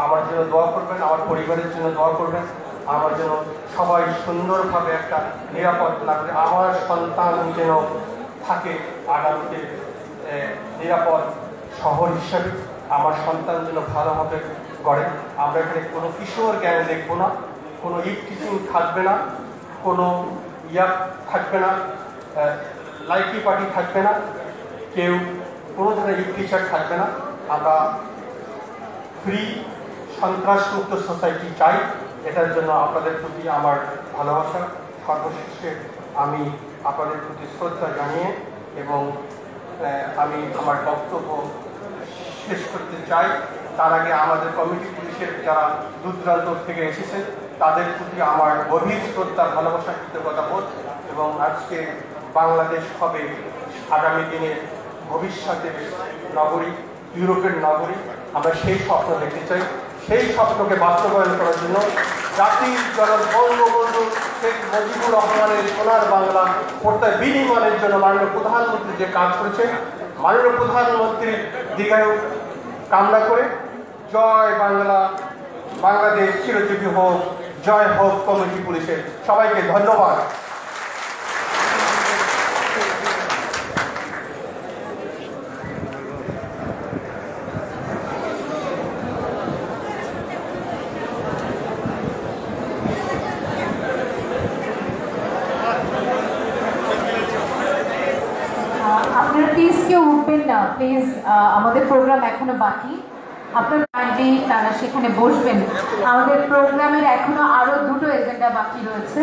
আমার জন্য দোয়া করবেন, আমার পরিবারের জন্য দোয়া করবেন, আমার যেন সবাই সুন্দরভাবে একটা নিরাপদ লাগবে, আমার সন্তান যেন থাকে আগামীতে নিরাপদ শহর হিসাবে, আমার সন্তান যেন ভালোভাবে গড়ে। আমরা এখানে কোনো কিশোর জ্ঞান দেখবো না, কোনো টিচিং থাকবে না, কোনো থাকবে না, লাইকি পার্টি থাকবে না, কেউ কোনো ধরনের টিচার থাকবে না। আমরা ফ্রি সন্ত্রাসমুক্ত সোসাইটি চাই। এটার জন্য আপনাদের প্রতি আমার ভালোবাসা। সর্বশেষে আমি আপনাদের প্রতি শ্রদ্ধা জানিয়ে এবং আমি আমার বক্তব্য শেষ করতে চাই। তার আগে আমাদের কমিটি পুলিশের যারা দূর দূরান্ত থেকে এসেছেন তাদের প্রতি আমার গভীর শ্রদ্ধা, ভালোবাসা, কৃতজ্ঞতা বোধ এবং আজকে বাংলাদেশ হবে আগামী দিনে ভবিষ্যতের নগরী, ইউরোপের নগরী। আমরা সেই স্বপ্ন দেখতে চাই। সেই স্বপ্নকে বাস্তবায়ন করার জন্য জাতির জনক বঙ্গবন্ধু শেখ মুজিবুর রহমানের সোনার বাংলা প্রত্যয় বিনির্মাণের জন্য মাননীয় প্রধানমন্ত্রী যে কাজ করেছে, মাননীয় প্রধানমন্ত্রীর দীর্ঘায়ু কামনা করে জয় বাংলা, বাংলাদেশ চিরজীবী হোক, জয় হোক কমিটি পুলিশের। সবাইকে ধন্যবাদ। আপনারা প্লিজ কেউ উঠবেন না, প্লিজ। আমাদের প্রোগ্রাম এখনো বাকি। আপনার কাইন্ডলি তারা সেখানে বসবেন। আমাদের প্রোগ্রামের এখনো আরো দুটো এজেন্ডা বাকি রয়েছে।